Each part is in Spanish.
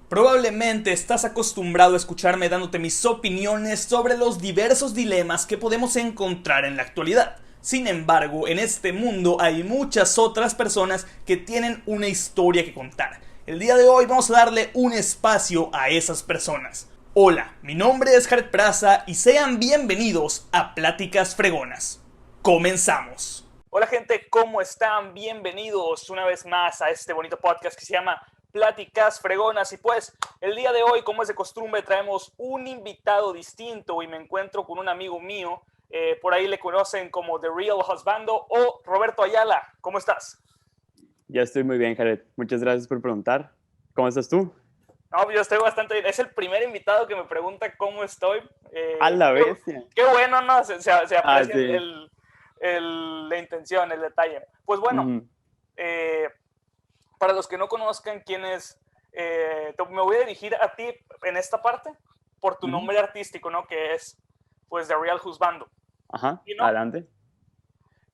Probablemente estás acostumbrado a escucharme dándote mis opiniones sobre los diversos dilemas que podemos encontrar en la actualidad. Sin embargo, en este mundo hay muchas otras personas que tienen una historia que contar. El día de hoy vamos a darle un espacio a esas personas. Hola, mi nombre es Jared Praza y sean bienvenidos a Pláticas Fregonas. Comenzamos. Hola gente, ¿cómo están? Bienvenidos una vez más a este bonito podcast que se llama Pláticas Fregonas. Y pues el día de hoy, como es de costumbre, traemos un invitado distinto y me encuentro con un amigo mío. Por ahí le conocen como The Real Husbando o Roberto Ayala. ¿Cómo estás? Ya estoy muy bien, Jared. Muchas gracias por preguntar. ¿Cómo estás tú? No, yo estoy bastante bien. Es el primer invitado que me pregunta cómo estoy. A la bestia. Qué bueno, ¿no? Se Ah, aprecia sí. la intención, el detalle. Pues bueno, Ujú, eh, para los que no conozcan quién es, me voy a dirigir a ti en esta parte por tu ujú. nombre artístico, ¿no? Que es, pues, The Real Husbando. Ajá, ¿Y no? adelante.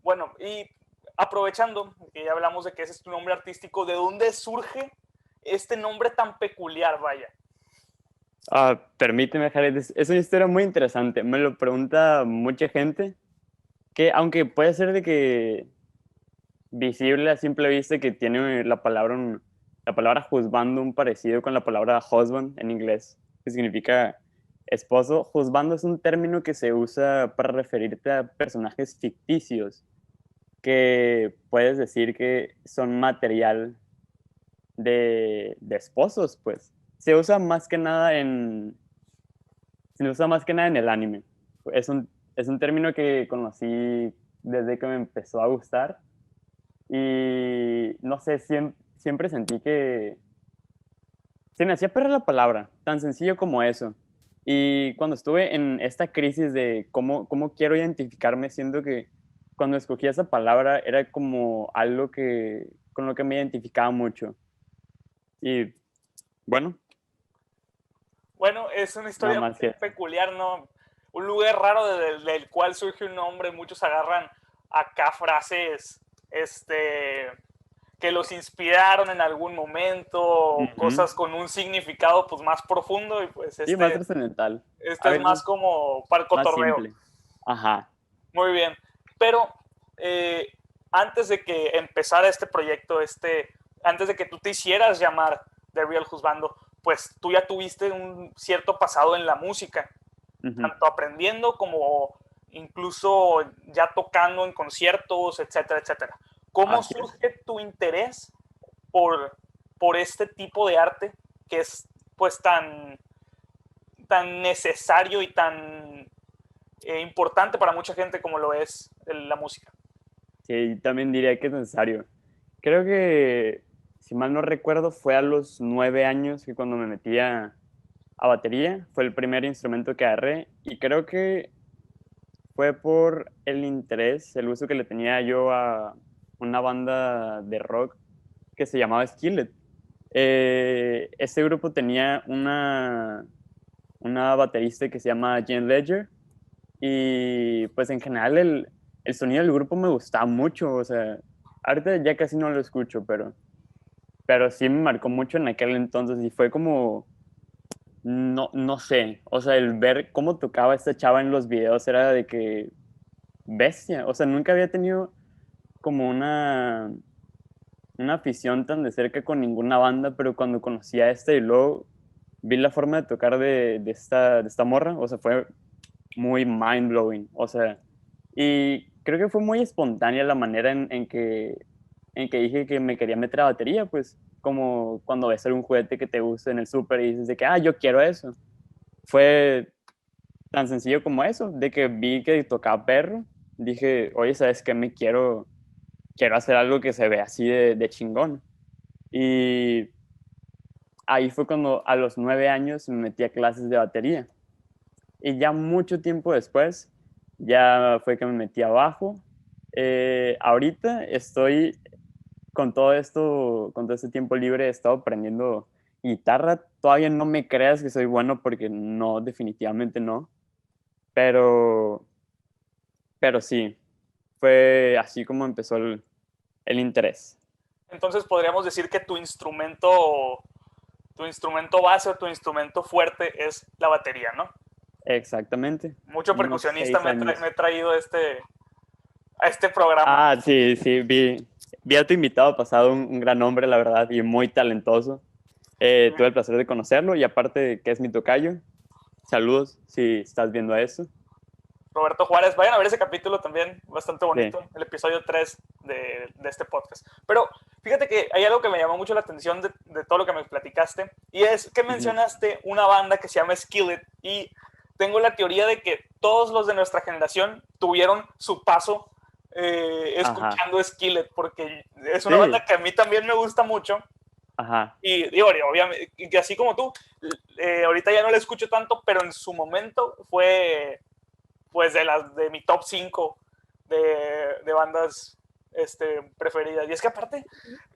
Bueno, y aprovechando que ya hablamos de que ese es tu nombre artístico, ¿de dónde surge este nombre tan peculiar, vaya? Permíteme, Jared. Es una historia muy interesante. Me lo pregunta mucha gente, que aunque puede ser de que visible a simple vista que tiene la palabra husbando un parecido con la palabra husband en inglés, que significa esposo. Husbando es un término que se usa para referirte a personajes ficticios que puedes decir que son material de esposos, pues. Se usa más que nada se usa más que nada en el anime. Es un término que conocí desde que me empezó a gustar y no sé, siempre sentí que se me hacía perder la palabra, tan sencillo como eso. Y cuando estuve en esta crisis de cómo quiero identificarme, siento que cuando escogí esa palabra era como algo con lo que me identificaba mucho. Y bueno, Bueno, es una nada historia más que eso. peculiar, ¿no? Un lugar raro del cual surge un nombre. Muchos agarran acá frases que los inspiraron en algún momento, Ujú. cosas con un significado pues más profundo y pues Sí, más trascendental. este A es más veces como para el más cotorreo. simple. Ajá. Muy bien. Pero eh, antes de que empezara este proyecto, antes de que tú te hicieras llamar The Real Husbando, pues tú ya tuviste un cierto pasado en la música, Ujú. tanto aprendiendo como incluso ya tocando en conciertos, etcétera, etcétera. ¿Cómo Así es. surge tu interés por, por este tipo de arte que es pues tan necesario y tan importante para mucha gente como lo es la música? Sí, también diría que es necesario. Creo que, si mal no recuerdo, fue a los 9 años que cuando me metí a batería, fue el primer instrumento que agarré y creo que fue por el interés, el uso que le tenía yo a una banda de rock que se llamaba Skillet. Este grupo tenía una baterista que se llama Jen Ledger y pues en general el sonido del grupo me gustaba mucho, o sea, ahorita ya casi no lo escucho, pero sí me marcó mucho en aquel entonces y fue como, no sé, o sea, el ver cómo tocaba esta chava en los videos era de que bestia, o sea, nunca había tenido como una afición tan de cerca con ninguna banda, pero cuando conocí a esta y luego vi la forma de tocar de esta morra, o sea, fue muy mind blowing, o sea, y creo que fue muy espontánea la manera en que dije que me quería meter a batería, pues como cuando ves algún juguete que te gusta en el súper y dices de que, yo quiero eso. Fue tan sencillo como eso, de que vi que tocaba perro, dije, oye, ¿sabes qué? Quiero hacer algo que se vea así de chingón. Y ahí fue cuando a los 9 años me metí a clases de batería. Y ya mucho tiempo después, ya fue que me metí abajo. Ahorita estoy con todo este tiempo libre, he estado aprendiendo guitarra. Todavía no me creas que soy bueno porque no, definitivamente no. Pero, pero sí, fue así como empezó el interés. Entonces podríamos decir que tu instrumento tu instrumento base o tu instrumento fuerte es la batería, ¿no? Exactamente. Mucho Unos percusionista 6 me años. he traído a este programa. Ah, sí, sí, vi a tu invitado pasado, un gran hombre, la verdad, y muy talentoso. Tuve el placer de conocerlo y aparte de que es mi tocayo, saludos si estás viendo eso. Roberto Juárez, vayan a ver ese capítulo también, bastante Sí. bonito, el episodio 3 de este podcast. Pero fíjate que hay algo que me llamó mucho la atención de todo lo que me platicaste, y es que Ujú. mencionaste una banda que se llama Skillet, y tengo la teoría de que todos los de nuestra generación tuvieron su paso Ajá. escuchando Skillet, porque es una Sí, banda que a mí también me gusta mucho, ajá. y digo, obviamente, que así como tú, ahorita ya no la escucho tanto, pero en su momento fue pues de mi top 5 de bandas preferidas. Y es que aparte,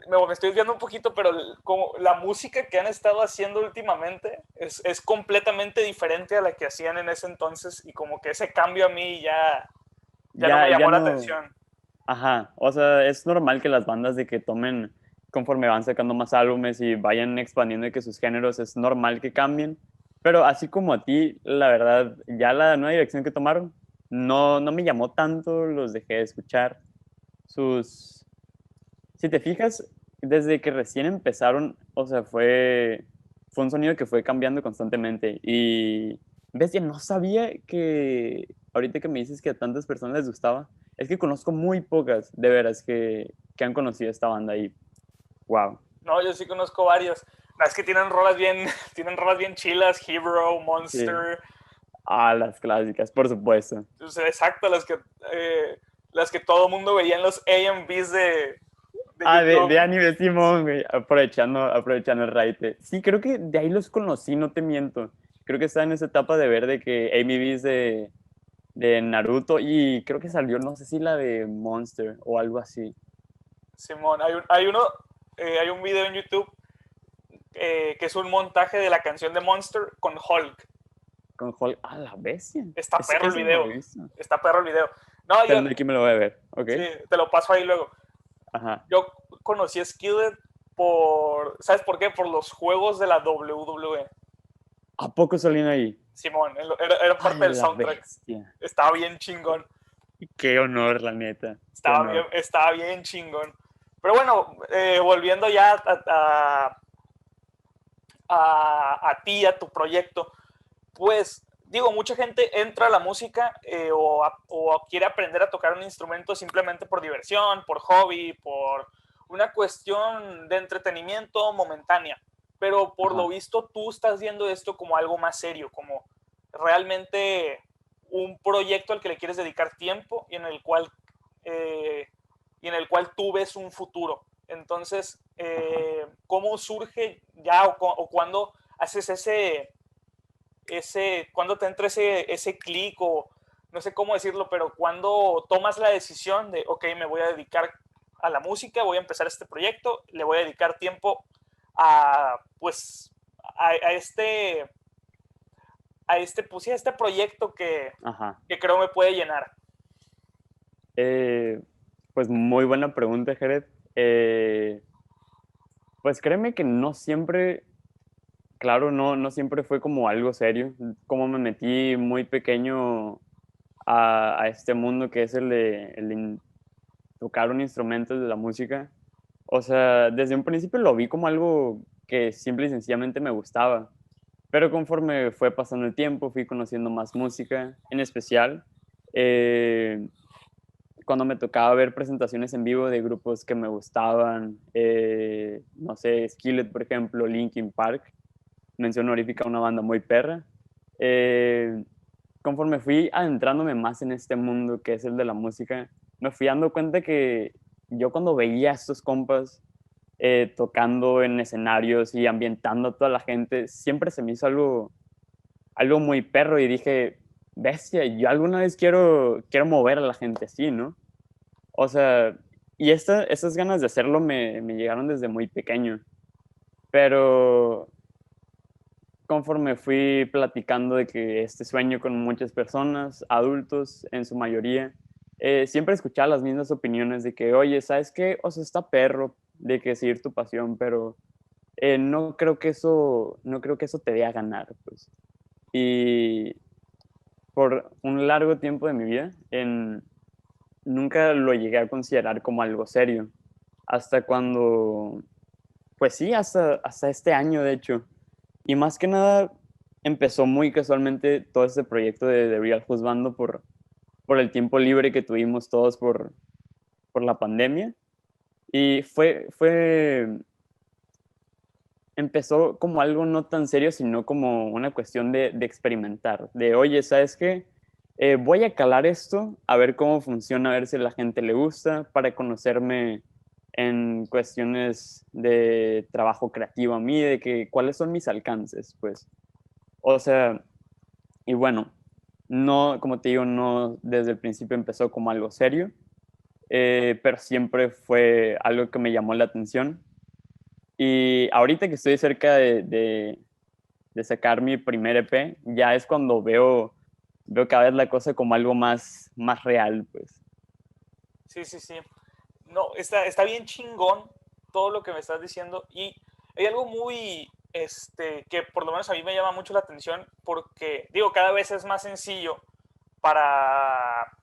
me estoy viendo un poquito, pero como la música que han estado haciendo últimamente es completamente diferente a la que hacían en ese entonces, y como que ese cambio a mí ya no me Ya llamó la no. atención. Ajá. O sea, es normal que las bandas de que tomen, conforme van sacando más álbumes y vayan expandiendo de que sus géneros, es normal que cambien. Pero así como a ti, la verdad, ya la nueva dirección que tomaron, no me llamó tanto, los dejé de escuchar. Sus, si te fijas, desde que recién empezaron, o sea, fue un sonido que fue cambiando constantemente. Y, bestia, no sabía que, ahorita que me dices que a tantas personas les gustaba, es que conozco muy pocas, de veras, que han conocido esta banda y, wow. No, yo sí conozco varios. No, es que tienen rolas bien chilas, Hero, Sí. Monster, Ah, las clásicas, por supuesto. o sea, exacto, las que todo mundo veía en los AMVs de Ah, de YouTube. anime Simón, güey, aprovechando el raite. Sí, creo que de ahí los conocí, no te miento. Creo que estaba en esa etapa de ver de que Amy B's de Naruto y creo que salió, no sé si la de Monster o algo así. Simón, hay un video en YouTube que es un montaje de la canción de Monster con Hulk. Con Hulk. Ah, la bestia. Está perro el Ese no video. lo he visto. Está perro el video. No, Esperando aquí me lo voy a ver, ¿ok? sí, te lo paso ahí luego. Ajá. Yo conocí a Skillet ¿sabes por qué? Por los juegos de la WWE. ¿A poco salían ahí? Simón, era Ay, parte del la soundtrack. bestia. Estaba bien chingón. Qué honor, la neta. Qué honor. Estaba bien chingón. Pero bueno, volviendo ya a ti, a tu proyecto, pues digo, mucha gente entra a la música o quiere aprender a tocar un instrumento simplemente por diversión, por hobby, por una cuestión de entretenimiento momentánea. Pero por lo Ajá. visto tú estás viendo esto como algo más serio, como realmente un proyecto al que le quieres dedicar tiempo eh, y en el cual tú ves un futuro. Entonces, Ajá. ¿cómo surge ya o cuándo haces cuando te entra ese clic o no sé cómo decirlo, pero cuando tomas la decisión de, ok, me voy a dedicar a la música, voy a empezar este proyecto, le voy a dedicar tiempo pues, a este, pues sí, a este proyecto Ajá. que creo me puede llenar. Eh, pues muy buena pregunta, Jared. Pues créeme que no siempre, claro, no siempre fue como algo serio. Como me metí muy pequeño a este mundo que es el de tocar un instrumento de la música. O sea, desde un principio lo vi como algo que simple y sencillamente me gustaba. Pero conforme fue pasando el tiempo, fui conociendo más música, en especial cuando me tocaba ver presentaciones en vivo de grupos que me gustaban, no sé, Skillet, por ejemplo, Linkin Park, mención honorífica a una banda muy perra. Eh, Conforme fui adentrándome más en este mundo que es el de la música, me fui dando cuenta que yo cuando veía a estos compas tocando en escenarios y ambientando a toda la gente, siempre se me hizo algo muy perro y dije, bestia, yo alguna vez quiero mover a la gente así, ¿no? O sea, y esas ganas de hacerlo me llegaron desde muy pequeño, pero conforme fui platicando de que este sueño con muchas personas, adultos en su mayoría, siempre escuchaba las mismas opiniones de que, oye, ¿sabes qué? O sea, está perro de que seguir tu pasión, pero no creo que eso te dé a ganar, pues. Y por un largo tiempo de mi vida, nunca lo llegué a considerar como algo serio. Hasta cuando, pues sí, hasta este año, de hecho. Y más que nada, empezó muy casualmente todo este proyecto de The Real Juzbando por el tiempo libre que tuvimos todos por la pandemia. Y empezó como algo no tan serio, sino como una cuestión de experimentar. De, oye, ¿sabes qué? Voy a calar esto, a ver cómo funciona, a ver si a la gente le gusta, para conocerme en cuestiones de trabajo creativo a mí, de que cuáles son mis alcances, pues. O sea, y bueno, no, como te digo, no desde el principio empezó como algo serio, pero siempre fue algo que me llamó la atención. Y ahorita que estoy cerca de sacar mi primer EP, ya es cuando veo cada vez la cosa como algo más real, pues. Sí, sí, sí. No, está bien chingón todo lo que me estás diciendo. Y hay algo muy, que por lo menos a mí me llama mucho la atención porque, digo, cada vez es más sencillo para,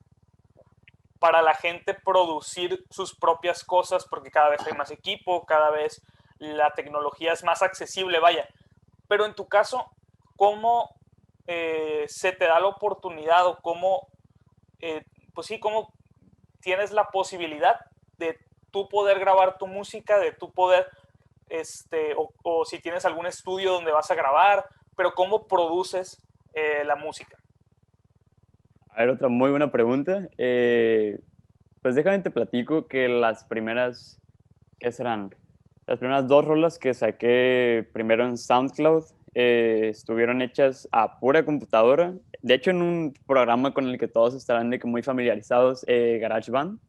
para la gente producir sus propias cosas porque cada vez hay más equipo, cada vez la tecnología es más accesible, vaya. Pero en tu caso, ¿cómo se te da la oportunidad o cómo, eh, pues sí, cómo tienes la posibilidad de tú poder grabar tu música, de tú poder, o si tienes algún estudio donde vas a grabar, pero cómo produces la música? A ver, otra muy buena pregunta. Pues déjame te platico que ¿qué serán? Las primeras dos rolas que saqué primero en SoundCloud estuvieron hechas a pura computadora. De hecho, en un programa con el que todos estarán de que muy familiarizados, GarageBand.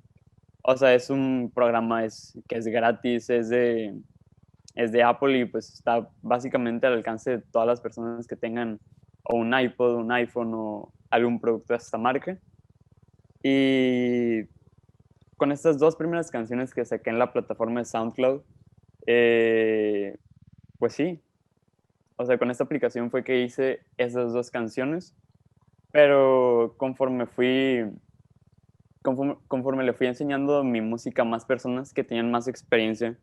O sea, es un programa que es gratis, es de Apple y pues está básicamente al alcance de todas las personas que tengan o un iPod, un iPhone o algún producto de esta marca. Y con estas dos primeras canciones que saqué en la plataforma de SoundCloud, eh, pues sí, o sea, con esta aplicación fue que hice esas dos canciones, pero conforme le fui enseñando mi música a más personas que tenían más experiencia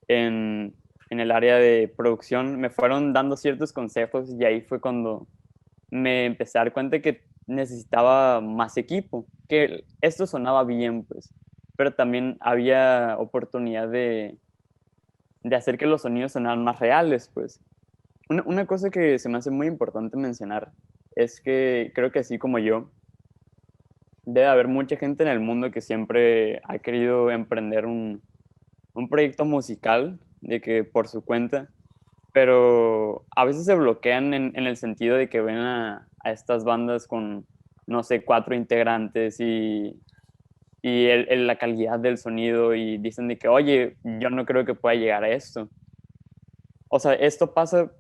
en el área de producción, me fueron dando ciertos consejos y ahí fue cuando me empecé a dar cuenta que necesitaba más equipo, que esto sonaba bien, pues, pero también había oportunidad de hacer que los sonidos sonaran más reales, pues. Una cosa que se me hace muy importante mencionar es que creo que así como yo, debe haber mucha gente en el mundo que siempre ha querido emprender un proyecto musical de que por su cuenta, pero a veces se bloquean en el sentido de que ven a estas bandas con, no sé, cuatro integrantes y la calidad del sonido y dicen de que, oye, yo no creo que pueda llegar a esto. O sea, esto pasa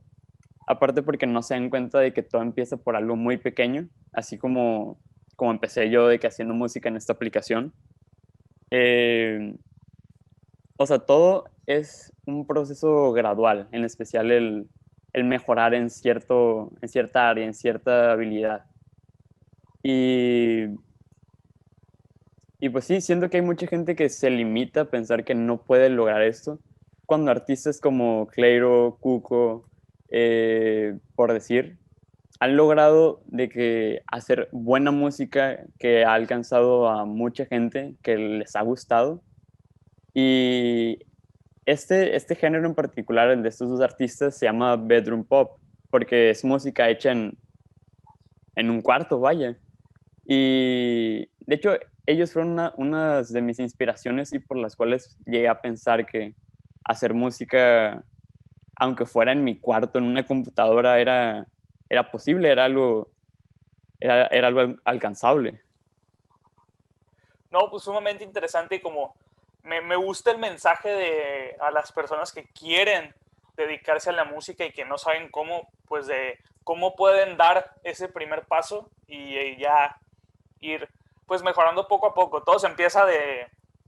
aparte porque no se dan cuenta de que todo empieza por algo muy pequeño, así como empecé yo de que haciendo música en esta aplicación. Eh, o sea, todo es un proceso gradual, en especial el mejorar en cierta área, en cierta habilidad. Y, y pues sí, siento que hay mucha gente que se limita a pensar que no puede lograr esto, cuando artistas como Cleiro, Cuco, por decir, han logrado de que hacer buena música que ha alcanzado a mucha gente, que les ha gustado. Y este género en particular, el de estos dos artistas, se llama bedroom pop, porque es música hecha en un cuarto, vaya. Y de hecho, ellos fueron unas de mis inspiraciones y por las cuales llegué a pensar que hacer música, aunque fuera en mi cuarto, en una computadora, era posible, era algo alcanzable. No, pues sumamente interesante y como me gusta el mensaje de a las personas que quieren dedicarse a la música y que no saben cómo, pues de cómo pueden dar ese primer paso y ya ir pues mejorando poco a poco. Todo se empieza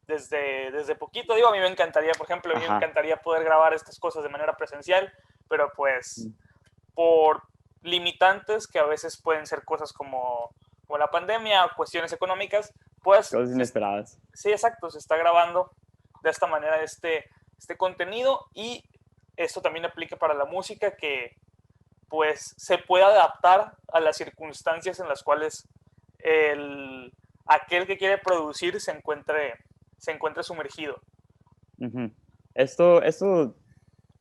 desde poquito. Digo, a mí me encantaría, por ejemplo, a mí me Ajá. encantaría poder grabar estas cosas de manera presencial, pero pues por limitantes que a veces pueden ser cosas como la pandemia o cuestiones económicas, pues Cosas inesperadas. sí, exacto, se está grabando de esta manera este contenido, y esto también aplica para la música, que pues se puede adaptar a las circunstancias en las cuales aquel que quiere producir se encuentre sumergido. Ujú. Esto,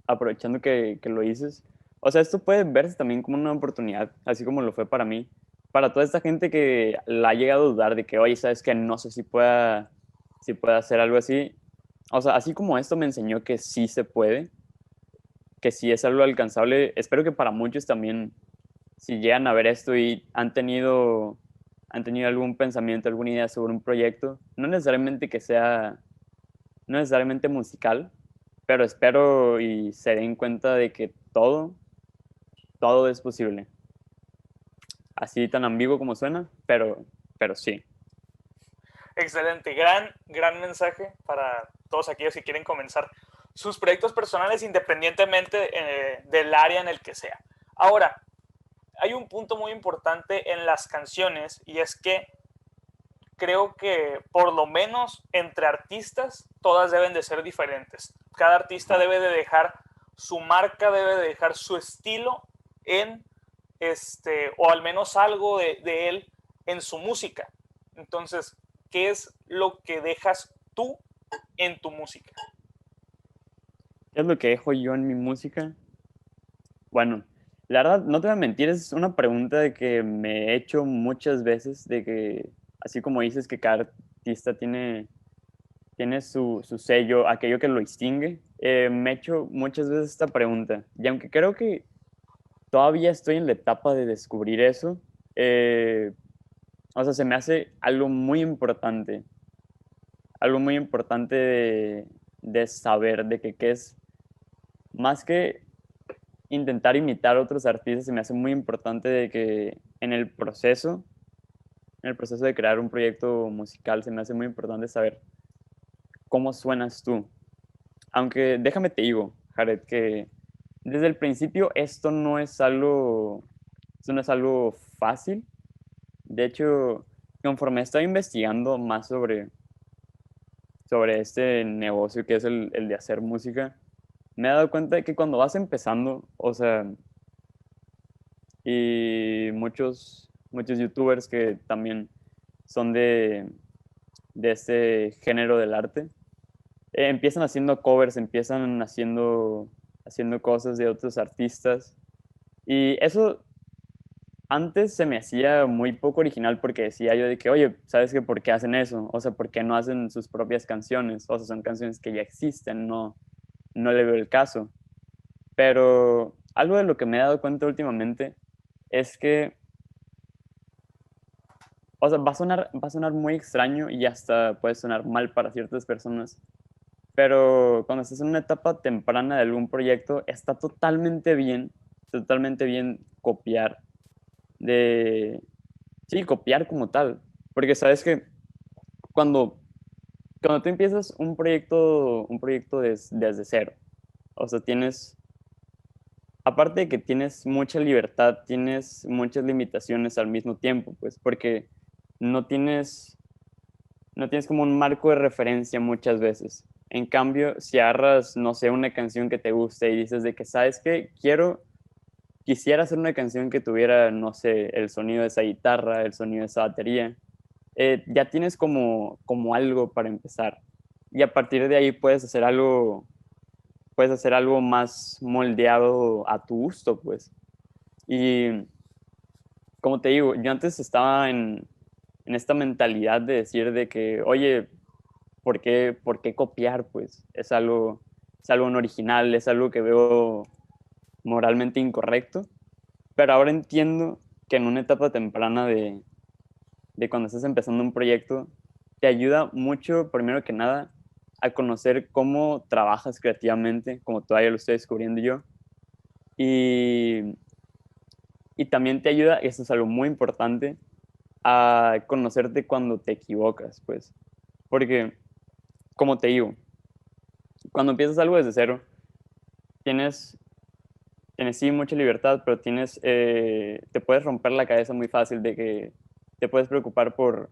aprovechando que lo dices, o sea, esto puede verse también como una oportunidad, así como lo fue para mí, para toda esta gente que la ha llegado a dudar de que, oye, sabes que no sé si pueda hacer algo así. O sea, así como esto me enseñó que sí se puede, que sí es algo alcanzable, espero que para muchos también, si llegan a ver esto y han tenido algún pensamiento, alguna idea sobre un proyecto, no necesariamente musical, pero espero y se den cuenta de que todo es posible. Así tan ambiguo como suena, pero sí. Excelente, gran mensaje para todos aquellos que quieren comenzar sus proyectos personales independientemente del área en el que sea. Ahora, hay un punto muy importante en las canciones, y es que creo que por lo menos entre artistas todas deben de ser diferentes. Cada artista Ajá. debe de dejar su marca, debe de dejar su estilo en o al menos algo de él en su música. Entonces, ¿qué es lo que dejas tú en tu música? ¿Qué es lo que dejo yo en mi música? Bueno, la verdad, no te voy a mentir, es una pregunta de que me he hecho muchas veces, de que, así como dices que cada artista tiene su sello, aquello que lo distingue, me he hecho muchas veces esta pregunta. Y aunque creo que todavía estoy en la etapa de descubrir eso, o sea, se me hace algo muy importante de saber, de que qué es, más que intentar imitar a otros artistas, se me hace muy importante de que en el proceso de crear un proyecto musical, se me hace muy importante saber cómo suenas tú. Aunque déjame te digo, Jared, que desde el principio esto no es algo fácil. De hecho, conforme estoy investigando más sobre este negocio que es el de hacer música, me he dado cuenta de que cuando vas empezando, o sea, y muchos youtubers que también son de este género del arte, empiezan haciendo covers, empiezan haciendo cosas de otros artistas. Y eso antes se me hacía muy poco original porque decía yo de que, oye, ¿sabes qué? ¿Por qué hacen eso? O sea, ¿por qué no hacen sus propias canciones? O sea, son canciones que ya existen, no le veo el caso. Pero algo de lo que me he dado cuenta últimamente es que, o sea, va a sonar muy extraño y hasta puede sonar mal para ciertas personas, pero cuando estás en una etapa temprana de algún proyecto, totalmente bien copiar de, sí, copiar como tal, porque sabes que cuando, cuando tú empiezas un proyecto desde cero, o sea, aparte de que tienes mucha libertad, tienes muchas limitaciones al mismo tiempo, pues, porque no tienes, no tienes como un marco de referencia muchas veces. En cambio, si agarras, no sé, una canción que te guste y dices de que, ¿sabes qué? Quisiera hacer una canción que tuviera, no sé, el sonido de esa guitarra, el sonido de esa batería, ya tienes como algo para empezar. Y a partir de ahí puedes hacer algo más moldeado a tu gusto, pues. Y como te digo, yo antes estaba en esta mentalidad de decir de que, oye, ¿por qué copiar? Pues es algo no original, es algo que veo moralmente incorrecto. Pero ahora entiendo que en una etapa temprana de cuando estás empezando un proyecto, te ayuda mucho, primero que nada, a conocer cómo trabajas creativamente, como todavía lo estoy descubriendo yo. Y, y también te ayuda, y esto es algo muy importante, a conocerte cuando te equivocas, pues. Porque como te digo, cuando empiezas algo desde cero, tienes, tienes sí mucha libertad, pero te puedes romper la cabeza muy fácil de que te puedes preocupar por,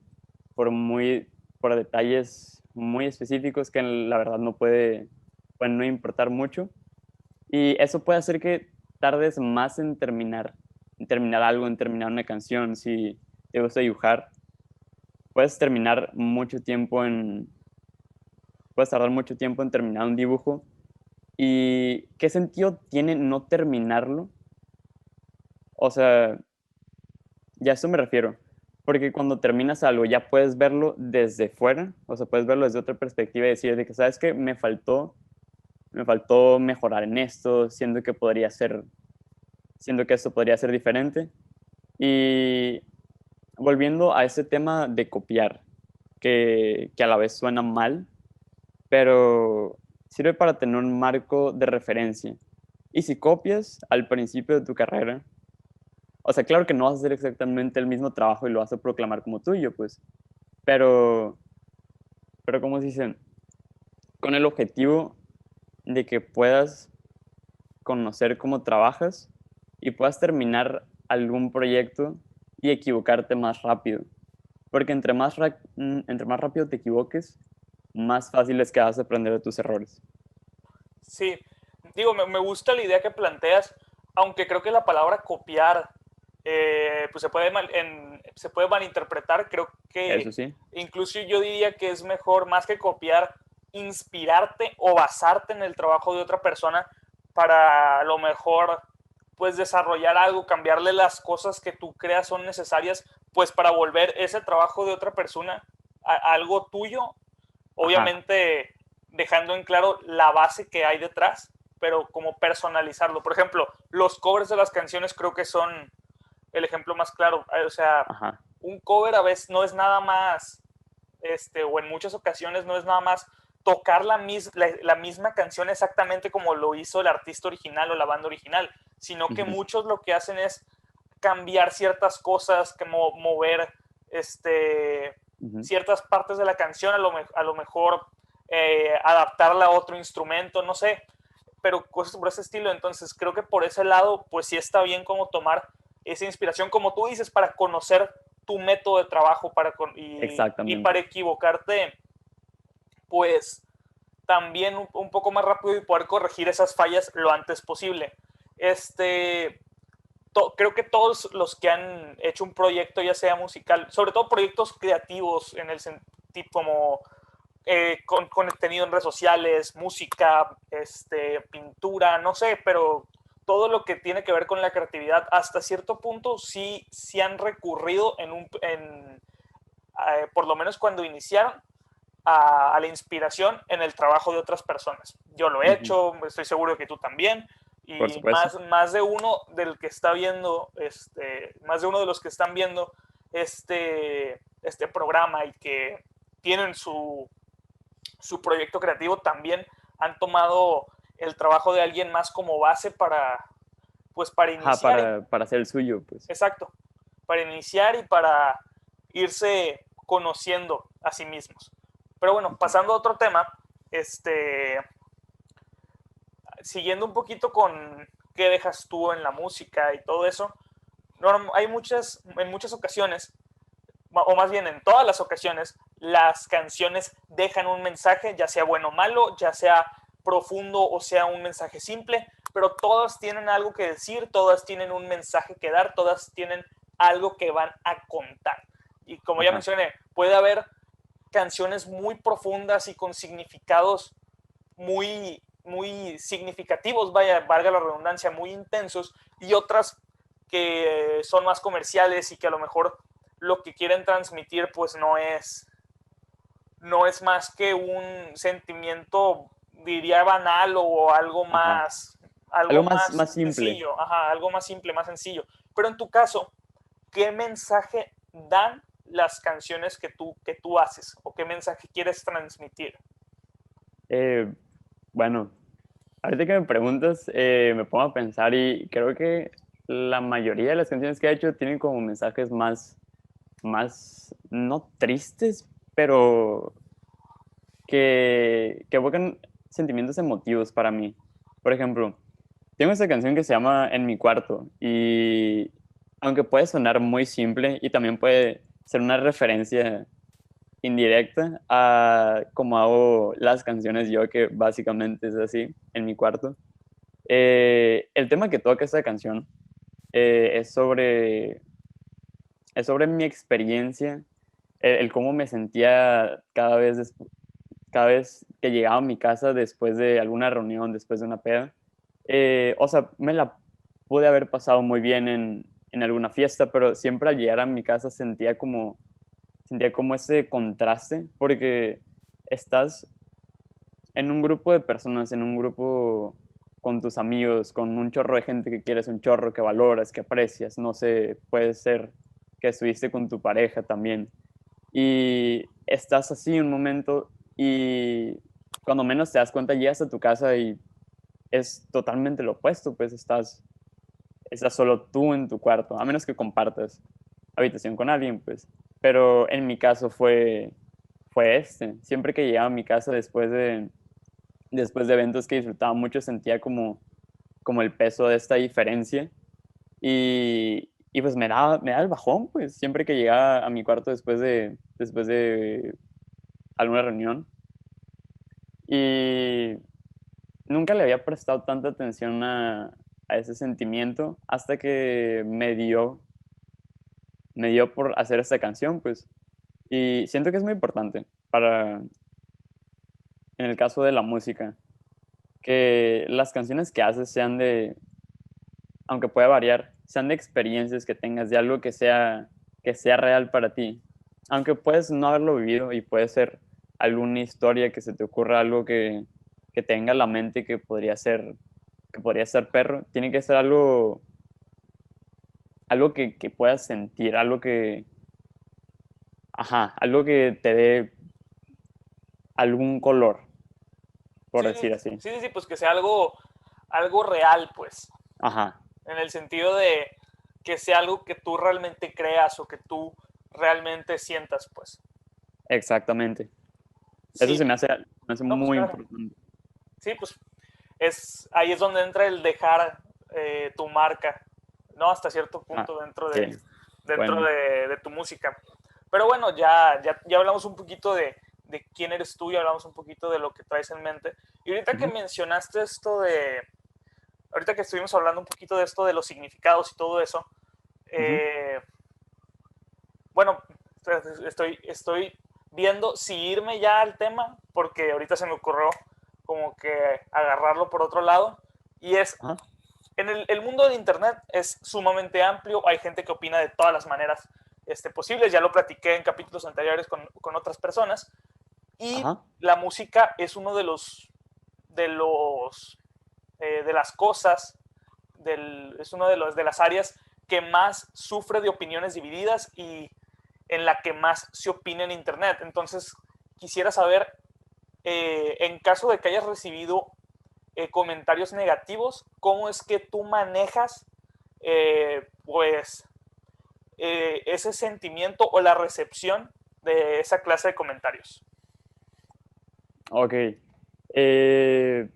muy, por detalles muy específicos que la verdad pueden no importar mucho. Y eso puede hacer que tardes más en terminar algo, en terminar una canción. Si te gusta dibujar, puedes terminar mucho tiempo en, puedes tardar mucho tiempo en terminar un dibujo. ¿Y qué sentido tiene no terminarlo? O sea, ya a eso me refiero. Porque cuando terminas algo ya puedes verlo desde fuera, o sea, puedes verlo desde otra perspectiva y decir de que, ¿sabes qué? Me faltó mejorar en esto, siendo que esto podría ser diferente. Y volviendo a ese tema de copiar, que a la vez suena mal, pero sirve para tener un marco de referencia. Y si copias al principio de tu carrera, o sea, claro que no vas a hacer exactamente el mismo trabajo y lo vas a proclamar como tuyo, pues, pero, pero ¿cómo se dice? Con el objetivo de que puedas conocer cómo trabajas y puedas terminar algún proyecto y equivocarte más rápido. Porque entre más rápido te equivoques, más fácil es que vas a aprender de tus errores. Sí, digo, me gusta la idea que planteas, aunque creo que la palabra copiar pues se puede malinterpretar. Creo Eso que sí. incluso yo diría que es mejor, más que copiar, inspirarte o basarte en el trabajo de otra persona para a lo mejor pues desarrollar algo, cambiarle las cosas que tú creas son necesarias, pues para volver ese trabajo de otra persona a algo tuyo, Ajá. obviamente dejando en claro la base que hay detrás, pero como personalizarlo. Por ejemplo, los covers de las canciones creo que son el ejemplo más claro. O sea, Ajá. un cover a veces no es nada más, o en muchas ocasiones no es nada más tocar la misma canción exactamente como lo hizo el artista original o la banda original, sino que Ujú. muchos lo que hacen es cambiar ciertas cosas, como mover Ujú. ciertas partes de la canción, a lo mejor adaptarla a otro instrumento, no sé, pero cosas por ese estilo. Entonces creo que por ese lado, pues sí está bien como tomar esa inspiración, como tú dices, para conocer tu método de trabajo y para Exactamente. equivocarte, pues también un poco más rápido y poder corregir esas fallas lo antes posible. Creo que todos los que han hecho un proyecto, ya sea musical, sobre todo proyectos creativos en el sentido como con contenido en redes sociales, música, pintura, no sé, pero todo lo que tiene que ver con la creatividad, hasta cierto punto sí han recurrido por lo menos cuando iniciaron, a la inspiración en el trabajo de otras personas. Yo lo he Ujú. hecho, estoy seguro de que tú también, Por y supuesto. más de uno del que está viendo, más de uno de los que están viendo este programa y que tienen su proyecto creativo también han tomado el trabajo de alguien más como base pues para Ajá, iniciar. para hacer el suyo, pues. Exacto, para iniciar y para irse conociendo a sí mismos. Pero bueno, Ujú. pasando a otro tema, este, siguiendo un poquito con qué dejas tú en la música y todo eso, en muchas ocasiones, o más bien en todas las ocasiones, las canciones dejan un mensaje, ya sea bueno o malo, ya sea profundo o sea un mensaje simple, pero todas tienen algo que decir, todas tienen un mensaje que dar, todas tienen algo que van a contar. Y como ya Ajá. mencioné, puede haber canciones muy profundas y con significados muy significativos, valga la redundancia, muy intensos, y otras que son más comerciales y que a lo mejor lo que quieren transmitir pues no es más que un sentimiento, diría, banal o Ajá. algo Algo más más simple. sencillo, ajá, algo más simple, más sencillo. Pero en tu caso, ¿qué mensaje dan las canciones que tú haces o qué mensaje quieres transmitir? Eh, bueno, ahorita que me preguntas, me pongo a pensar y creo que la mayoría de las canciones que he hecho tienen como mensajes más no tristes, pero que evocan sentimientos emotivos para mí. Por ejemplo, tengo esta canción que se llama En mi cuarto y aunque puede sonar muy simple y también puede ser una referencia indirecta a cómo hago las canciones yo, que básicamente es así, en mi cuarto. El tema que toca esta canción es sobre mi experiencia, el cómo me sentía cada vez que llegaba a mi casa después de alguna reunión, después de una peda. O sea, me la pude haber pasado muy bien en alguna fiesta, pero siempre al llegar a mi casa sentía como ese contraste, porque estás en un grupo de personas, en un grupo con tus amigos, con un chorro de gente que quieres, un chorro que valoras, que aprecias, no sé, puede ser que estuviste con tu pareja también. Y estás así un momento y cuando menos te das cuenta llegas a tu casa y es totalmente lo opuesto, pues estás solo tú en tu cuarto, a menos que compartas habitación con alguien, pues. Pero en mi caso fue siempre que llegaba a mi casa después de eventos que disfrutaba mucho, sentía como el peso de esta diferencia y pues me da el bajón, pues, siempre que llegaba a mi cuarto después de alguna reunión. Y nunca le había prestado tanta atención a ese sentimiento hasta que me dio por hacer esta canción, pues. Y siento que es muy importante en el caso de la música, que las canciones que haces aunque pueda variar, sean de experiencias que tengas, de algo que sea real para ti. Aunque puedes no haberlo vivido y puede ser alguna historia que se te ocurra, algo que tenga en la mente que podría ser perro, tiene que ser algo que puedas sentir, algo que te dé algún color, por Sí, decir así. sí, sí, sí, pues que sea algo real, pues. Ajá, En el sentido de que sea algo que tú realmente creas o que tú realmente sientas, pues. exactamente. Eso Sí, me hace no, pues muy claro. importante. Sí, pues ahí es donde entra el dejar tu marca, ¿no? Hasta cierto Ah, punto sí, dentro bueno. de tu música. Pero bueno, ya hablamos un poquito de quién eres tú y hablamos un poquito de lo que traes en mente. Y ahorita que Ujú, mencionaste ahorita que estuvimos hablando un poquito de esto de los significados y todo eso, ujú. eh, bueno, estoy viendo si irme ya al tema, porque ahorita se me ocurrió como que agarrarlo por otro lado, y es, Ajá, el mundo del Internet es sumamente amplio, hay gente que opina de todas las maneras posibles, ya lo platiqué en capítulos anteriores con otras personas, y ajá. la música es uno de las cosas, es uno de las áreas que más sufre de opiniones divididas y en la que más se opina en Internet. Entonces, quisiera saber, en caso de que hayas recibido comentarios negativos, ¿cómo es que tú manejas pues ese sentimiento o la recepción de esa clase de comentarios? Ok. Eh,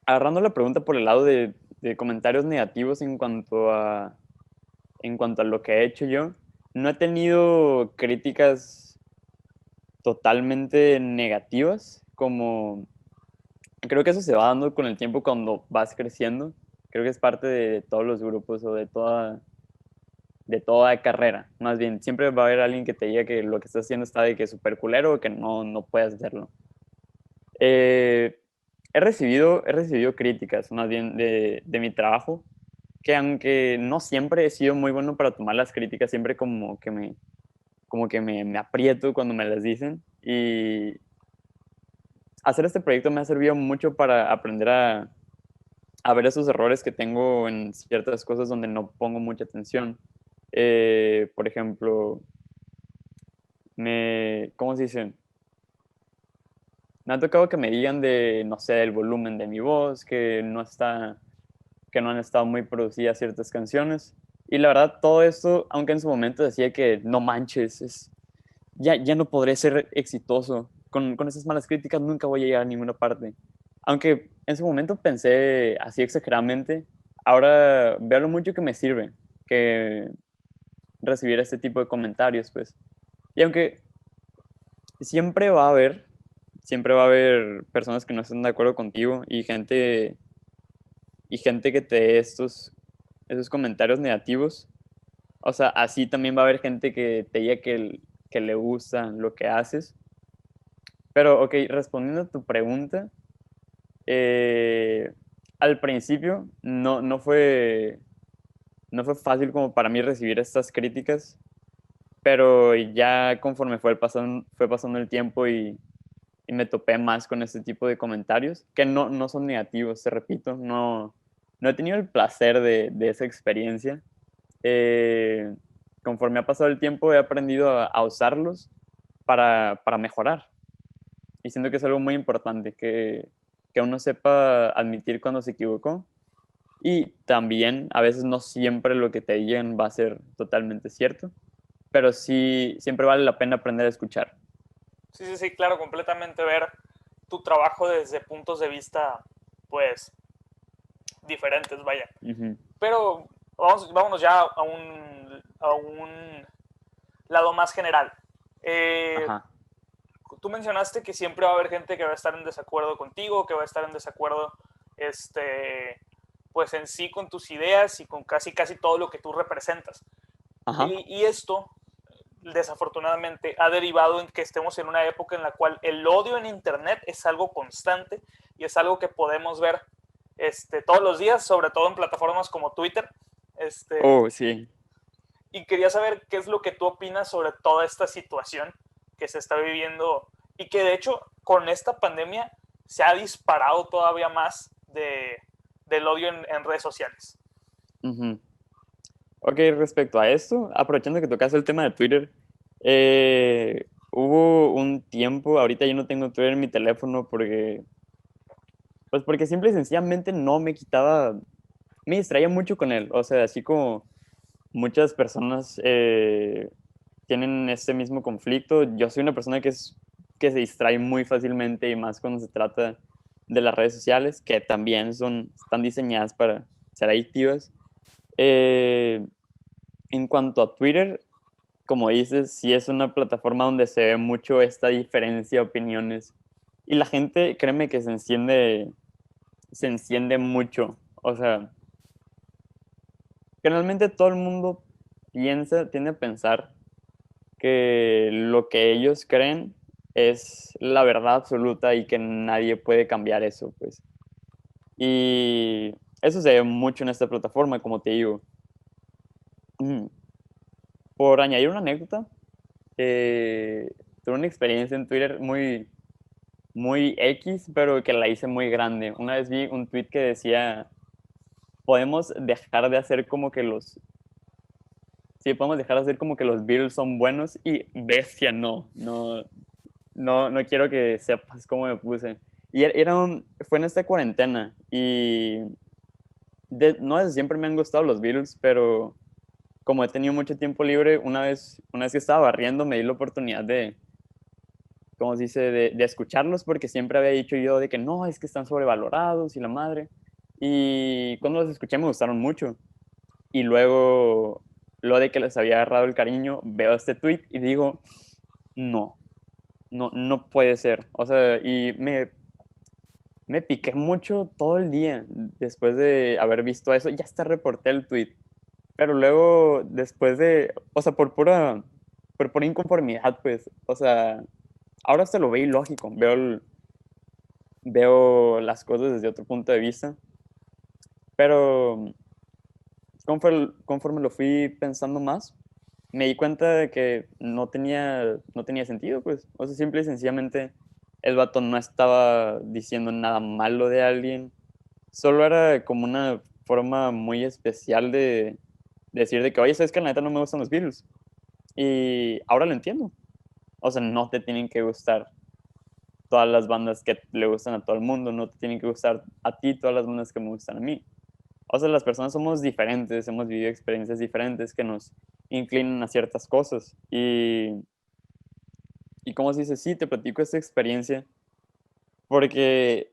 Agarrando la pregunta por el lado de comentarios negativos en cuanto a lo que he hecho yo, no he tenido críticas totalmente negativas, como creo que eso se va dando con el tiempo cuando vas creciendo. Creo que es parte de todos los grupos o de toda carrera. Más bien, siempre va a haber alguien que te diga que lo que estás haciendo está de que es súper culero o que no puedes hacerlo. Eh, he recibido críticas más bien de mi trabajo, que aunque no siempre he sido muy bueno para tomar las críticas, siempre como que me aprieto cuando me las dicen. Y hacer este proyecto me ha servido mucho para aprender a ver esos errores que tengo en ciertas cosas donde no pongo mucha atención. Por ejemplo, ¿cómo se dice? Me ha tocado que me digan no sé, el volumen de mi voz, que no han estado muy producidas ciertas canciones. Y la verdad, todo esto, aunque en su momento decía que no manches, ya no podré ser exitoso, con esas malas críticas nunca voy a llegar a ninguna parte. Aunque en su momento pensé así exageradamente, ahora veo lo mucho que me sirve que recibir este tipo de comentarios, pues. Y aunque siempre va a haber, siempre va a haber personas que no estén de acuerdo contigo y gente que te dé esos comentarios negativos. O sea, así también va a haber gente que te diga que le gusta lo que haces. Pero, ok, respondiendo a tu pregunta, eh, al principio no fue fácil como para mí recibir estas críticas, pero ya conforme fue pasando el tiempo y me topé más con este tipo de comentarios, que no son negativos, te repito, no he tenido el placer de esa experiencia. Eh, Conforme ha pasado el tiempo he aprendido a usarlos para mejorar. Y siento que es algo muy importante, que uno sepa admitir cuando se equivocó. Y también a veces no siempre lo que te digan va a ser totalmente cierto, pero sí siempre vale la pena aprender a escuchar. Sí, sí, sí, claro, completamente ver tu trabajo desde puntos de vista, pues, diferentes, vaya. Ujú. Pero vámonos ya a un lado más general. Eh, Ajá. Tú mencionaste que siempre va a haber gente que va a estar en desacuerdo contigo, que va a estar en desacuerdo, pues en sí con tus ideas y con casi todo lo que tú representas. Ajá. Y esto, desafortunadamente, ha derivado en que estemos en una época en la cual el odio en Internet es algo constante y es algo que podemos ver todos los días, sobre todo en plataformas como Twitter. Oh, sí. Y quería saber qué es lo que tú opinas sobre toda esta situación que se está viviendo y que de hecho con esta pandemia se ha disparado todavía más del odio en redes sociales. Ujú. Ok, respecto a esto, aprovechando que tocaste el tema de Twitter, hubo un tiempo, ahorita yo no tengo Twitter en mi teléfono porque simple y sencillamente no me quitaba, me distraía mucho con él, o sea, así como muchas personas tienen este mismo conflicto, yo soy una persona que se distrae muy fácilmente y más cuando se trata de las redes sociales, que también están diseñadas para ser adictivas. Eh, en cuanto a Twitter, como dices, sí es una plataforma donde se ve mucho esta diferencia de opiniones. Y la gente, créeme que se enciende mucho. O sea, generalmente todo el mundo tiende a pensar que lo que ellos creen es la verdad absoluta y que nadie puede cambiar eso, pues. Y eso se ve mucho en esta plataforma, como te digo. Mm, Por añadir una anécdota, tuve una experiencia en Twitter muy X, pero que la hice muy grande. Una vez vi un tweet que decía, podemos dejar de hacer como que sí, podemos dejar de hacer como que los Beatles son buenos y bestia, no quiero que sepas cómo me puse. Y fue en esta cuarentena y no desde siempre me han gustado los Beatles, pero como he tenido mucho tiempo libre, una vez que estaba barriendo me di la oportunidad como se dice, de escucharlos, porque siempre había dicho yo de que no, es que están sobrevalorados y la madre. Y cuando los escuché me gustaron mucho. Y luego, lo de que les había agarrado el cariño, veo este tweet y digo, no, no puede ser. O sea, y me piqué mucho todo el día después de haber visto eso. Ya hasta reporté el tweet. Pero luego, o sea, por pura inconformidad, pues, o sea, ahora hasta lo veo ilógico, veo las cosas desde otro punto de vista, pero conforme lo fui pensando más, me di cuenta de que no tenía sentido, pues, o sea, simple y sencillamente el vato no estaba diciendo nada malo de alguien, solo era como una forma muy especial de decir de que, oye, ¿sabes que la neta no me gustan los Beatles? Y ahora lo entiendo. O sea, no te tienen que gustar todas las bandas que le gustan a todo el mundo, no te tienen que gustar a ti todas las bandas que me gustan a mí. O sea, las personas somos diferentes, hemos vivido experiencias diferentes que nos inclinan a ciertas cosas. Y y cómo se dice, sí, te platico esta experiencia, porque,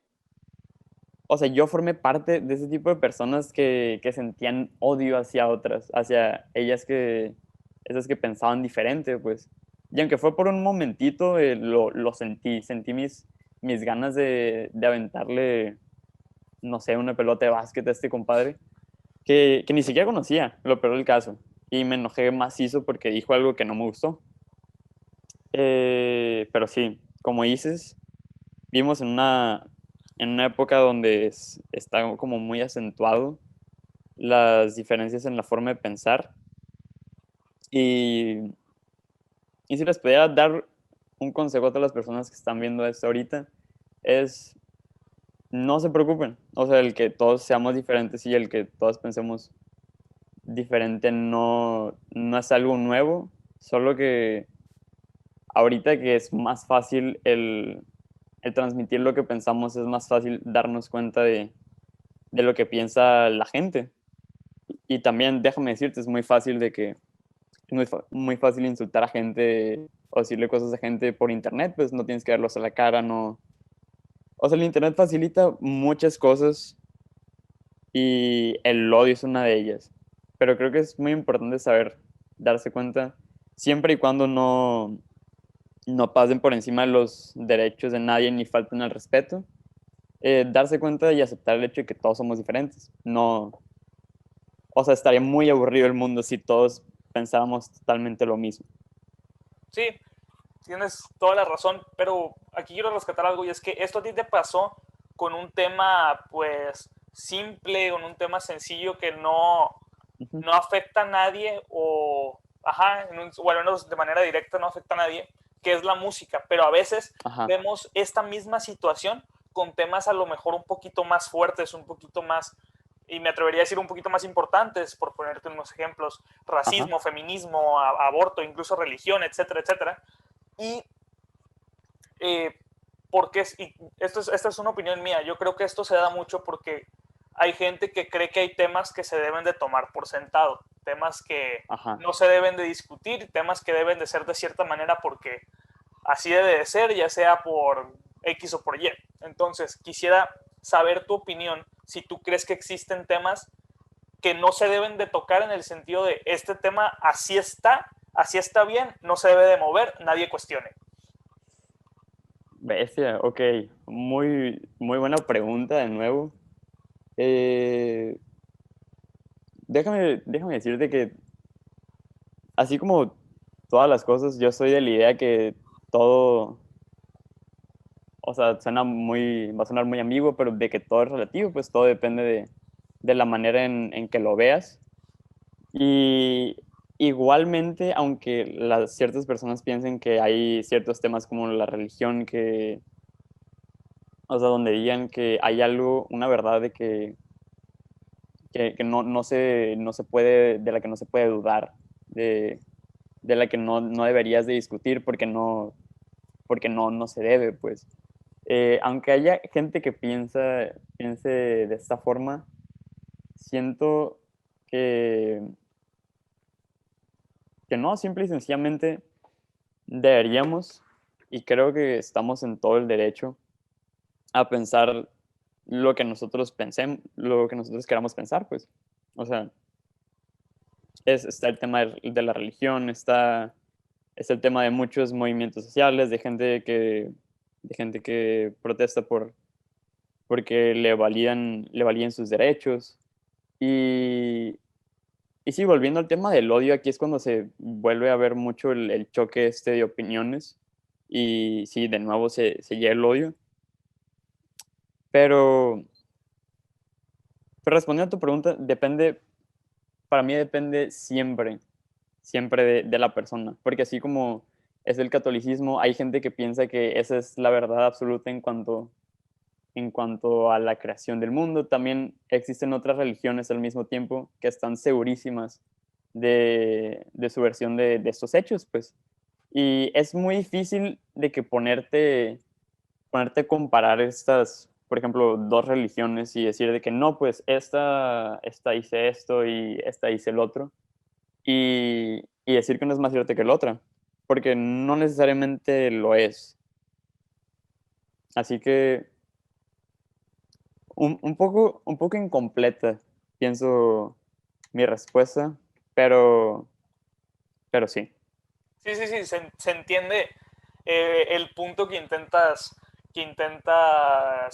o sea, yo formé parte de ese tipo de personas que sentían odio hacia otras, hacia ellas esas que pensaban diferente, pues. Y aunque fue por un momentito, lo sentí mis ganas de aventarle, no sé, una pelota de básquet a este compadre, que ni siquiera conocía, lo peor del caso. Y me enojé macizo porque dijo algo que no me gustó. Pero sí, como dices, vimos en una época donde está como muy acentuado las diferencias en la forma de pensar. Y, y si les pudiera dar un consejo a todas las personas que están viendo esto ahorita, es no se preocupen. O sea, el que todos seamos diferentes y el que todos pensemos diferente no es algo nuevo, solo que ahorita que es más fácil el transmitir lo que pensamos, es más fácil darnos cuenta de lo que piensa la gente. Y también, déjame decirte, es muy fácil de que, muy fácil insultar a gente o decirle cosas a gente por internet, pues no tienes que verlos a la cara, no. O sea, el internet facilita muchas cosas y el odio es una de ellas. Pero creo que es muy importante saber darse cuenta, siempre y cuando no pasen por encima de los derechos de nadie ni falten al respeto, darse cuenta y aceptar el hecho de que todos somos diferentes. No, o sea, estaría muy aburrido el mundo si todos pensáramos totalmente lo mismo. Sí, tienes toda la razón, pero aquí quiero rescatar algo y es que esto a ti te pasó con un tema pues simple, con un tema sencillo que Ujú. no afecta a nadie o, ajá, o al menos de manera directa no afecta a nadie, que es la música, pero a veces Ajá, vemos esta misma situación con temas a lo mejor un poquito más fuertes, un poquito más, y me atrevería a decir un poquito más importantes, por ponerte unos ejemplos, ajá, racismo, feminismo, aborto, incluso religión, etcétera, etcétera. Y eh, porque esta es una opinión mía, yo creo que esto se da mucho porque hay gente que cree que hay temas que se deben de tomar por sentado, temas que ajá. no se deben de discutir, temas que deben de ser de cierta manera porque así debe de ser, ya sea por X o por Y. Entonces, quisiera saber tu opinión, si tú crees que existen temas que no se deben de tocar en el sentido de este tema así está bien, no se debe de mover, nadie cuestione. Bestia, ok. Muy buena pregunta de nuevo. Eh, déjame decirte que así como todas las cosas, yo soy de la idea que todo, o sea, va a sonar muy ambiguo, pero de que todo es relativo, pues todo depende de la manera en que lo veas. Y igualmente, aunque ciertas personas piensen que hay ciertos temas como la religión o sea, donde digan que hay algo, una verdad de que no se puede, de la que no se puede dudar, de, de la que no deberías de discutir porque no se debe, pues. Aunque haya gente que piense de esta forma, siento que, que no, simple y sencillamente deberíamos, y creo que estamos en todo el derecho a pensar lo que nosotros pensemos, lo que nosotros queramos pensar, pues. O sea, está el tema de la religión, está el tema de muchos movimientos sociales, de gente que protesta porque le valían sus derechos. Y, y sí, volviendo al tema del odio, aquí es cuando se vuelve a ver mucho el choque este de opiniones. Y sí, de nuevo se llega el odio. Pero, pero respondiendo a tu pregunta, para mí depende siempre de la persona. Porque así como es el catolicismo, hay gente que piensa que esa es la verdad absoluta en cuanto a la creación del mundo. También existen otras religiones al mismo tiempo que están segurísimas de su versión de estos hechos, pues. Y es muy difícil de que ponerte a comparar estas, por ejemplo, dos religiones y decir de que no, pues esta dice esto y esta dice el otro, y decir que no es más cierto que la otra. porque no necesariamente lo es. Así que un poco incompleta, pienso mi respuesta, pero, pero sí. Sí, sí, sí, se entiende el punto que intentas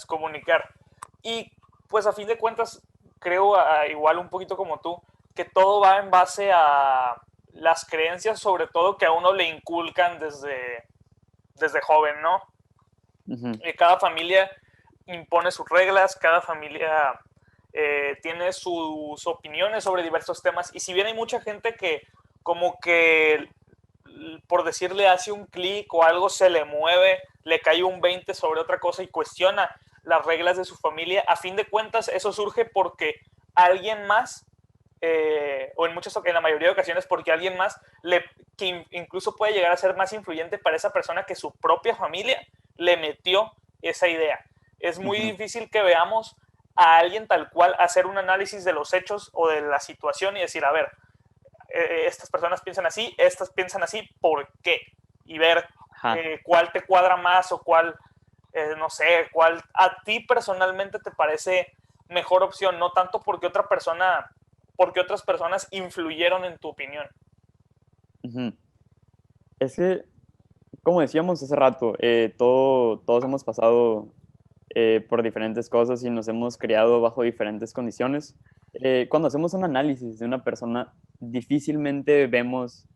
comunicar. Y pues a fin de cuentas, creo igual un poquito como tú, que todo va en base a las creencias, sobre todo que a uno le inculcan desde joven, ¿no? Ujú, Cada familia impone sus reglas, cada familia tiene sus opiniones sobre diversos temas, y si bien hay mucha gente que como que, por decirle, hace un clic o algo se le mueve, le cae un 20 sobre otra cosa y cuestiona las reglas de su familia, a fin de cuentas eso surge porque alguien más, o en la mayoría de ocasiones porque alguien más, que incluso puede llegar a ser más influyente para esa persona que su propia familia, le metió esa idea. Es muy ujú. difícil que veamos a alguien tal cual hacer un análisis de los hechos o de la situación y decir, a ver, estas personas piensan así, estas piensan así, ¿por qué? Y ver Ajá. cuál te cuadra más o cuál, no sé, cuál a ti personalmente te parece mejor opción, no tanto porque otras personas influyeron en tu opinión. Ujú. Es que, como decíamos hace rato, todos hemos pasado por diferentes cosas y nos hemos criado bajo diferentes condiciones. Cuando hacemos un análisis de una persona, difícilmente vemos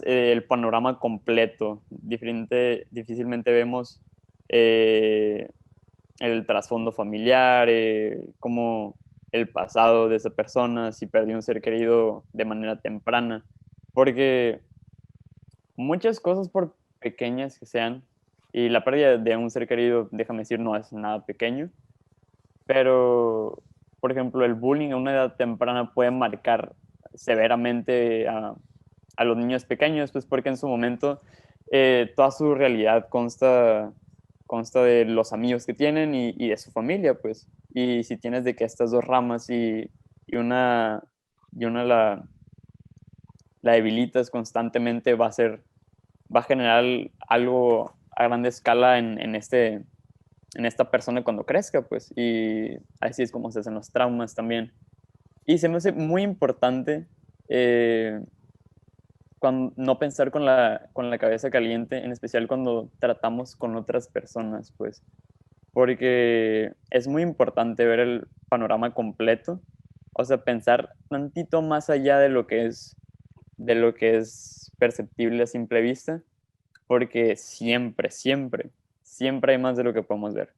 el panorama completo, difícilmente vemos eh, el trasfondo familiar, como el pasado de esa persona, si perdió un ser querido de manera temprana, porque muchas cosas, por pequeñas que sean, y la pérdida de un ser querido, déjame decir, no es nada pequeño, pero, por ejemplo, el bullying a una edad temprana puede marcar severamente a los niños pequeños, pues porque en su momento toda su realidad consta de los amigos que tienen y de su familia, pues. Y si tienes de que estas dos ramas y una, y una la debilitas constantemente, va a generar algo a grande escala en esta persona cuando crezca, pues. Y así es como se hacen los traumas también. Y se me hace muy importante no pensar con la cabeza caliente, en especial cuando tratamos con otras personas, pues. Porque es muy importante ver el panorama completo, o sea, pensar tantito más allá de lo que es perceptible a simple vista, porque siempre hay más de lo que podemos ver.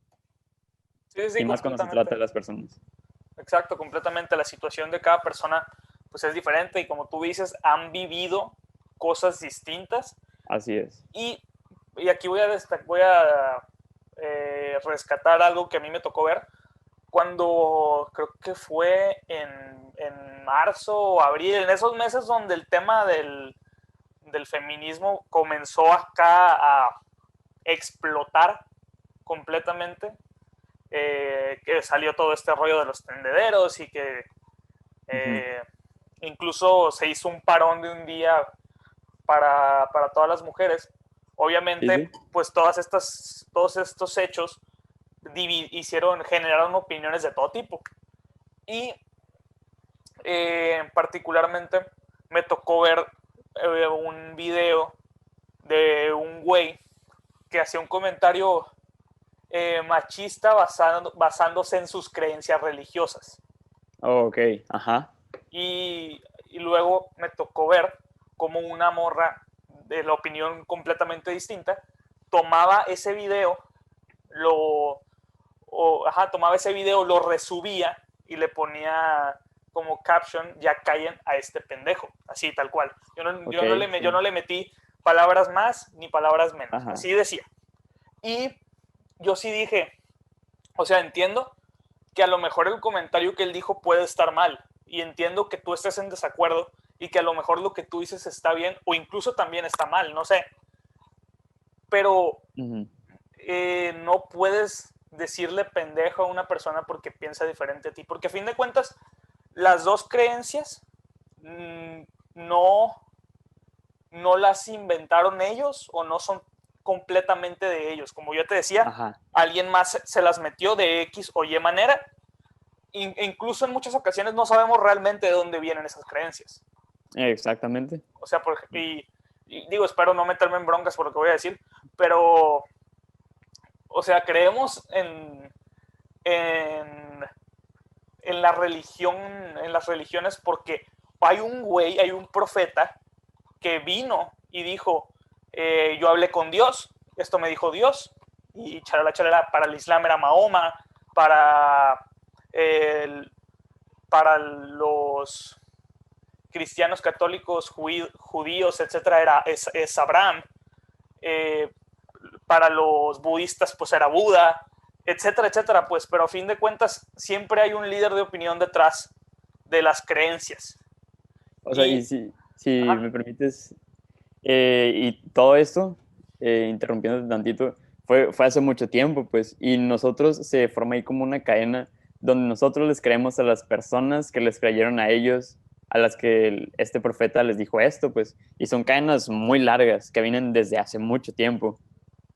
Sí, sí, Y sí, más cuando se completamente. trata de las personas. Exacto, completamente. La situación de cada persona pues es diferente y como tú dices, han vivido cosas distintas. Así es. Y, y aquí voy a rescatar algo que a mí me tocó ver cuando creo que fue en marzo o abril, en esos meses donde el tema del feminismo comenzó acá a explotar completamente, que salió todo este rollo de los tendederos y que Ujú. eh, incluso se hizo un parón de un día para todas las mujeres. Sí, Obviamente, sí. pues todos estos hechos generaron opiniones de todo tipo. Y particularmente me tocó ver un video de un güey que hacía un comentario machista basándose en sus creencias religiosas. Oh, ok, ajá. Y luego me tocó ver cómo una morra de la opinión completamente distinta tomaba ese video, tomaba ese video, lo resubía y le ponía como caption, ya callen a este pendejo, así tal cual. Yo no, Ok, yo no, le, yo sí. no le metí palabras más ni palabras menos, Ajá. así decía. Y yo sí dije, o sea, entiendo que a lo mejor el comentario que él dijo puede estar mal y entiendo que tú estés en desacuerdo y que a lo mejor lo que tú dices está bien o incluso también está mal, no sé, pero Ujú. no puedes decirle pendejo a una persona porque piensa diferente a ti, porque a fin de cuentas las dos creencias no, no las inventaron ellos o no son completamente de ellos. Como yo te decía, Ajá. alguien más se las metió de X o Y manera. Incluso en muchas ocasiones no sabemos realmente de dónde vienen esas creencias. Exactamente. O sea, y digo, espero no meterme en broncas por lo que voy a decir, pero, o sea, creemos en, en la religión, en las religiones, porque hay un profeta que vino y dijo, yo hablé con Dios, esto me dijo Dios, y charala, charala, para el Islam era Mahoma, para, para los cristianos, católicos, judíos, etcétera, es Abraham, eh, para los budistas pues era Buda, etcétera, etcétera, pues, pero a fin de cuentas siempre hay un líder de opinión detrás de las creencias. O sea, y Y, si ajá, me permites, y todo esto, interrumpiendo tantito, fue hace mucho tiempo, pues, y nosotros se forma ahí como una cadena donde nosotros les creemos a las personas que les creyeron a ellos, a las que este profeta les dijo esto, pues, y son cadenas muy largas que vienen desde hace mucho tiempo.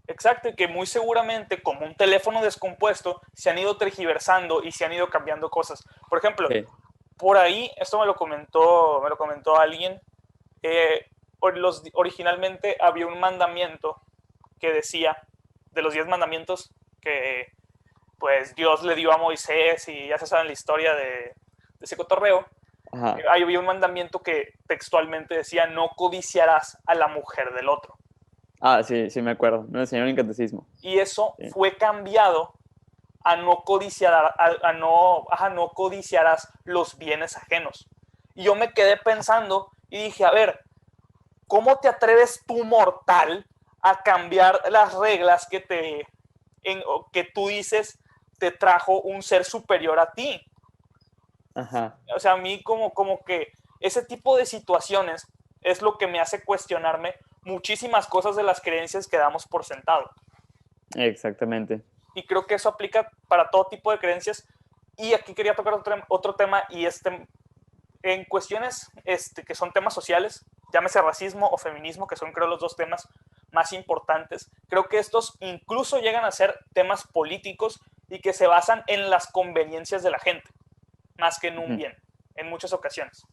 exacto, y que muy seguramente, como un teléfono descompuesto, se han ido tergiversando y se han ido cambiando cosas. Por ejemplo, Sí. por ahí, esto me lo comentó alguien, originalmente había un mandamiento que decía, de los 10 mandamientos que pues Dios le dio a Moisés y ya se sabe la historia de ese cotorreo, Ajá. había un mandamiento que textualmente decía, no codiciarás a la mujer del otro. Ah, sí, sí me acuerdo, me lo enseñaron en catecismo. Y eso Sí. fue cambiado a no codiciar, no codiciarás los bienes ajenos. Y yo me quedé pensando y dije, a ver, ¿cómo te atreves tú, mortal, a cambiar las reglas que tú dices te trajo un ser superior a ti? Ajá, O sea, a mí como que ese tipo de situaciones es lo que me hace cuestionarme muchísimas cosas de las creencias que damos por sentado. exactamente. Y creo que eso aplica para todo tipo de creencias. Y aquí quería tocar otro tema, y en cuestiones que son temas sociales, llámese racismo o feminismo, que son creo los dos temas más importantes. Creo que estos incluso llegan a ser temas políticos y que se basan en las conveniencias de la gente, más que en un Ujú. bien, en muchas ocasiones.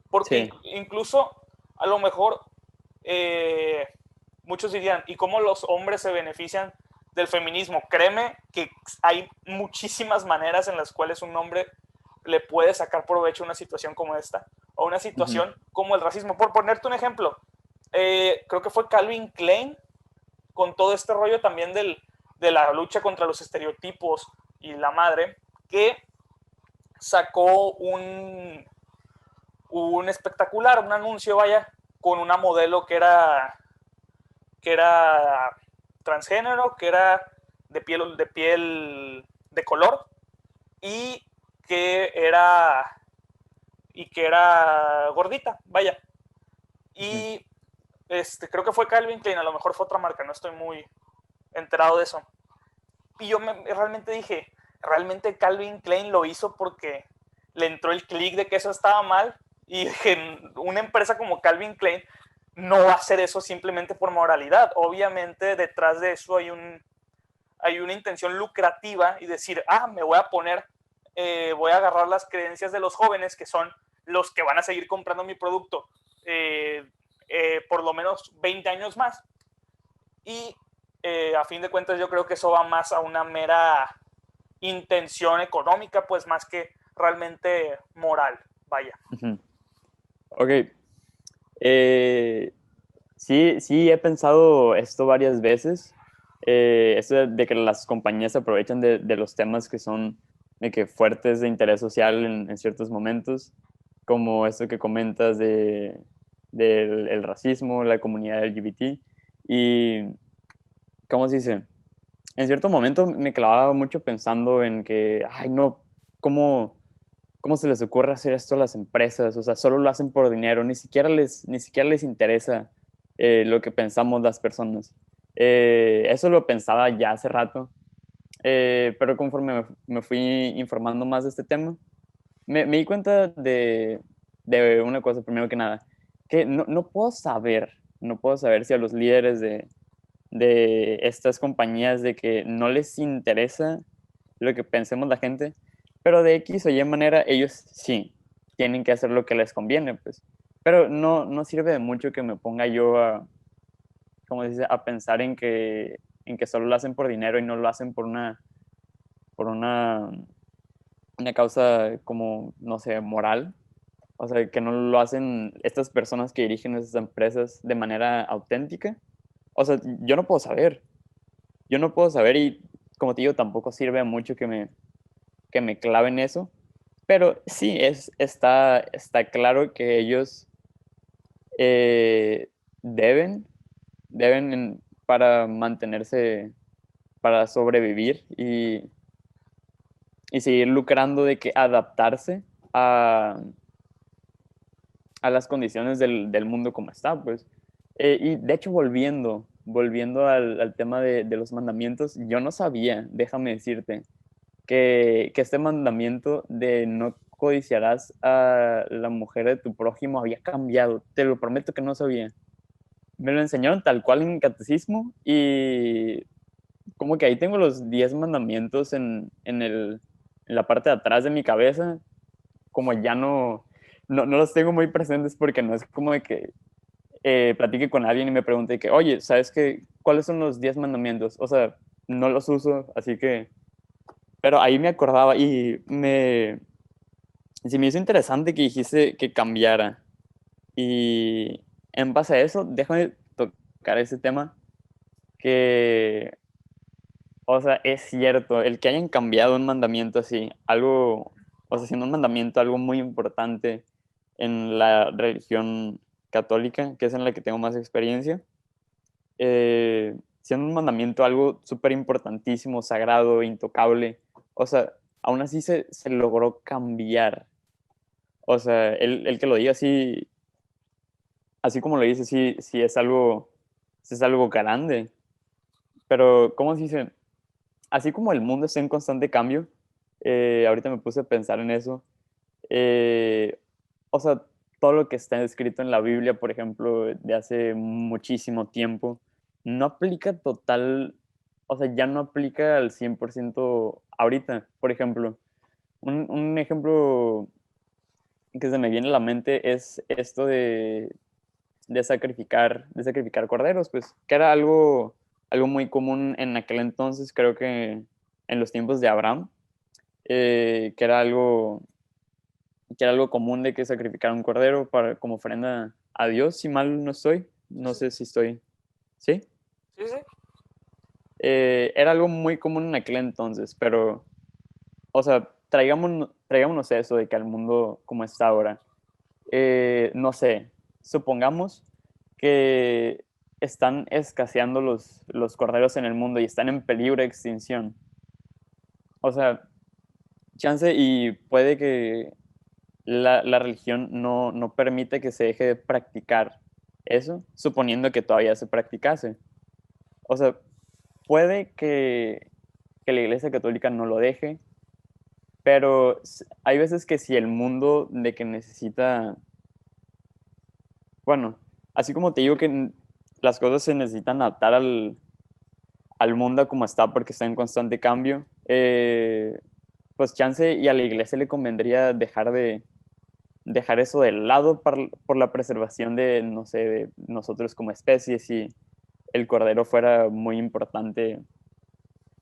Porque Sí, incluso a lo mejor muchos dirían, ¿y cómo los hombres se benefician del feminismo? Créeme que hay muchísimas maneras en las cuales un hombre le puede sacar provecho a una situación como esta, o una ujú. situación como el racismo. Por ponerte un ejemplo, creo que fue Calvin Klein, con todo este rollo también de la lucha contra los estereotipos y la madre, que sacó un espectacular, un anuncio, vaya, con una modelo que era transgénero, que era de piel de color, y que era gordita, vaya. Ujú. Y creo que fue Calvin Klein, a lo mejor fue otra marca, no estoy muy enterado de eso. Y yo realmente dije, realmente Calvin Klein lo hizo porque le entró el clic de que eso estaba mal, y dije, una empresa como Calvin Klein no va a hacer eso simplemente por moralidad. Obviamente detrás de eso hay una intención lucrativa y decir, me voy a poner, voy a agarrar las creencias de los jóvenes, que son los que van a seguir comprando mi producto por lo menos 20 años más. Y a fin de cuentas yo creo que eso va más a una mera intención económica, pues más que realmente moral, vaya. Ujú. Ok. Eh, sí, sí, he pensado esto varias veces. Esto de que las compañías se aprovechan de los temas que son de que fuertes de interés social en ciertos momentos, como esto que comentas del el racismo, la comunidad LGBT. Y, ¿cómo se dice? En cierto momento me clavaba mucho pensando en que, ay, no, ¿cómo? ¿Cómo se les ocurre hacer esto a las empresas? O sea, solo lo hacen por dinero, ni siquiera les interesa lo que pensamos las personas. Eso lo pensaba ya hace rato, pero conforme me fui informando más de este tema, me di cuenta de una cosa, primero que nada, que no puedo saber, no puedo saber si a los líderes de estas compañías de que no les interesa lo que pensemos la gente, pero de X o Y manera ellos sí tienen que hacer lo que les conviene, pues. Pero no sirve de mucho que me ponga yo a, como dice, a pensar en que solo lo hacen por dinero y no lo hacen por una causa como, no sé, moral. O sea, que no lo hacen estas personas que dirigen esas empresas de manera auténtica. O sea, yo no puedo saber y como te digo, tampoco sirve mucho que me claven eso. Pero sí, está claro que ellos eh, deben, para mantenerse, para sobrevivir y seguir lucrando de que adaptarse a, a las condiciones del mundo como está, pues. Y de hecho, volviendo al tema de los mandamientos, yo no sabía, déjame decirte, que este mandamiento de no codiciarás a la mujer de tu prójimo había cambiado. Te lo prometo que no sabía. Me lo enseñaron tal cual en catecismo y como que ahí tengo los 10 mandamientos en la parte de atrás de mi cabeza, como ya no los tengo muy presentes porque no es como de que platique con alguien y me pregunte que, oye, ¿sabes qué? ¿Cuáles son los 10 mandamientos? O sea, no los uso, así que... Pero ahí me acordaba y se me hizo interesante que dijiste que cambiara. Y en base a eso, déjame tocar ese tema que, o sea, es cierto, el que hayan cambiado un mandamiento así, algo, o sea, siendo un mandamiento algo muy importante en la religión católica, que es en la que tengo más experiencia, siendo un mandamiento algo súper importantísimo, sagrado, intocable, o sea, aún así se logró cambiar. O sea, el que lo diga así, así como lo dice, sí es algo grande, pero ¿cómo se dice? Así como el mundo está en constante cambio, ahorita me puse a pensar en eso, eh, o sea, todo lo que está escrito en la Biblia, por ejemplo, de hace muchísimo tiempo, no aplica total, o sea, ya no aplica al 100% ahorita. Por ejemplo, un ejemplo que se me viene a la mente es esto de sacrificar corderos, pues, que era algo muy común en aquel entonces, creo que en los tiempos de Abraham, que era algo común de que sacrificar un cordero para, como ofrenda a Dios, si mal no estoy, no sé si estoy, ¿sí? Sí, sí. Era algo muy común en aquel entonces, pero, o sea, traigámonos eso de que al mundo como está ahora, no sé, supongamos que están escaseando los corderos en el mundo y están en peligro de extinción. O sea, chance y puede que la religión no permite que se deje de practicar eso, suponiendo que todavía se practicase. O sea, puede que la Iglesia Católica no lo deje, pero hay veces que si el mundo de que necesita, bueno, así como te digo que las cosas se necesitan adaptar al mundo como está porque está en constante cambio, pues chance y a la iglesia le convendría dejar eso de lado por la preservación de, no sé, de nosotros como especies y el cordero fuera muy importante,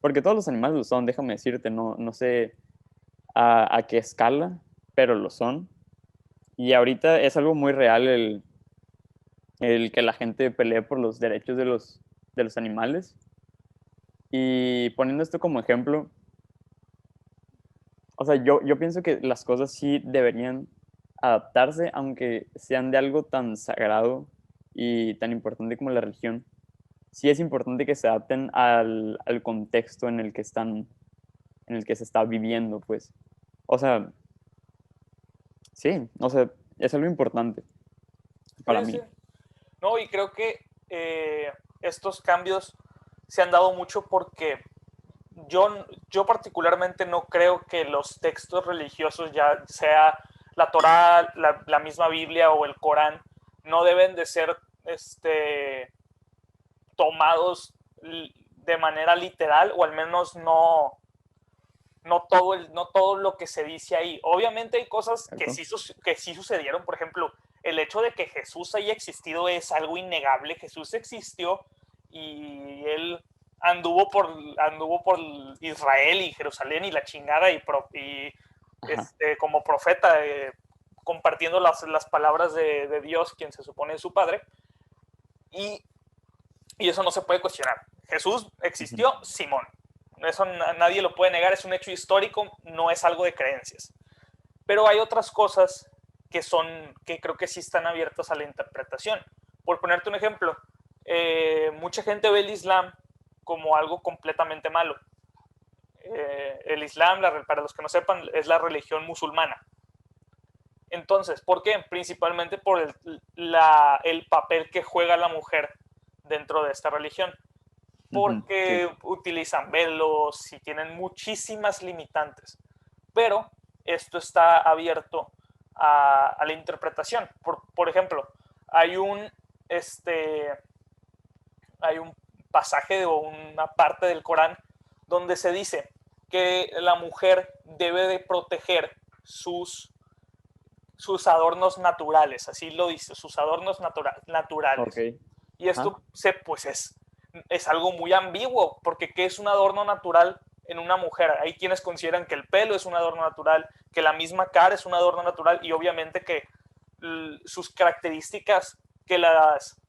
porque todos los animales lo son, déjame decirte, no sé a qué escala, pero lo son. Y ahorita es algo muy real el que la gente pelee por los derechos de los animales. Y poniendo esto como ejemplo, o sea, yo pienso que las cosas sí deberían adaptarse, aunque sean de algo tan sagrado y tan importante como la religión. Sí es importante que se adapten al contexto en el que en el que se está viviendo, pues. O sea, sí, o sea, es algo importante para Sí, sí. mí. No, y creo que estos cambios se han dado mucho porque yo particularmente no creo que los textos religiosos, ya sea la Torá, la misma Biblia o el Corán, no deben de ser tomados de manera literal, o al menos no todo lo que se dice ahí. Obviamente hay cosas que sí sucedieron. Por ejemplo, el hecho de que Jesús haya existido es algo innegable. Jesús existió y él anduvo por Israel y Jerusalén y la chingada, y como profeta, compartiendo las palabras de Dios, quien se supone es su padre. Y eso no se puede cuestionar. Jesús existió, Simón. Eso nadie lo puede negar, es un hecho histórico, no es algo de creencias. Pero hay otras cosas que creo que sí están abiertas a la interpretación. Por ponerte un ejemplo, mucha gente ve el Islam como algo completamente malo. El Islam, para los que no sepan, es la religión musulmana. Entonces, ¿por qué? Principalmente por el papel que juega la mujer dentro de esta religión. Porque utilizan velos y tienen muchísimas limitantes. Pero esto está abierto a la interpretación. Por ejemplo, hay un pasaje o una parte del Corán donde se dice que la mujer debe de proteger sus adornos naturales, así lo dice, sus adornos naturales. Okay. Y esto pues es algo muy ambiguo, porque ¿qué es un adorno natural en una mujer? Hay quienes consideran que el pelo es un adorno natural, que la misma cara es un adorno natural, y obviamente que sus características que las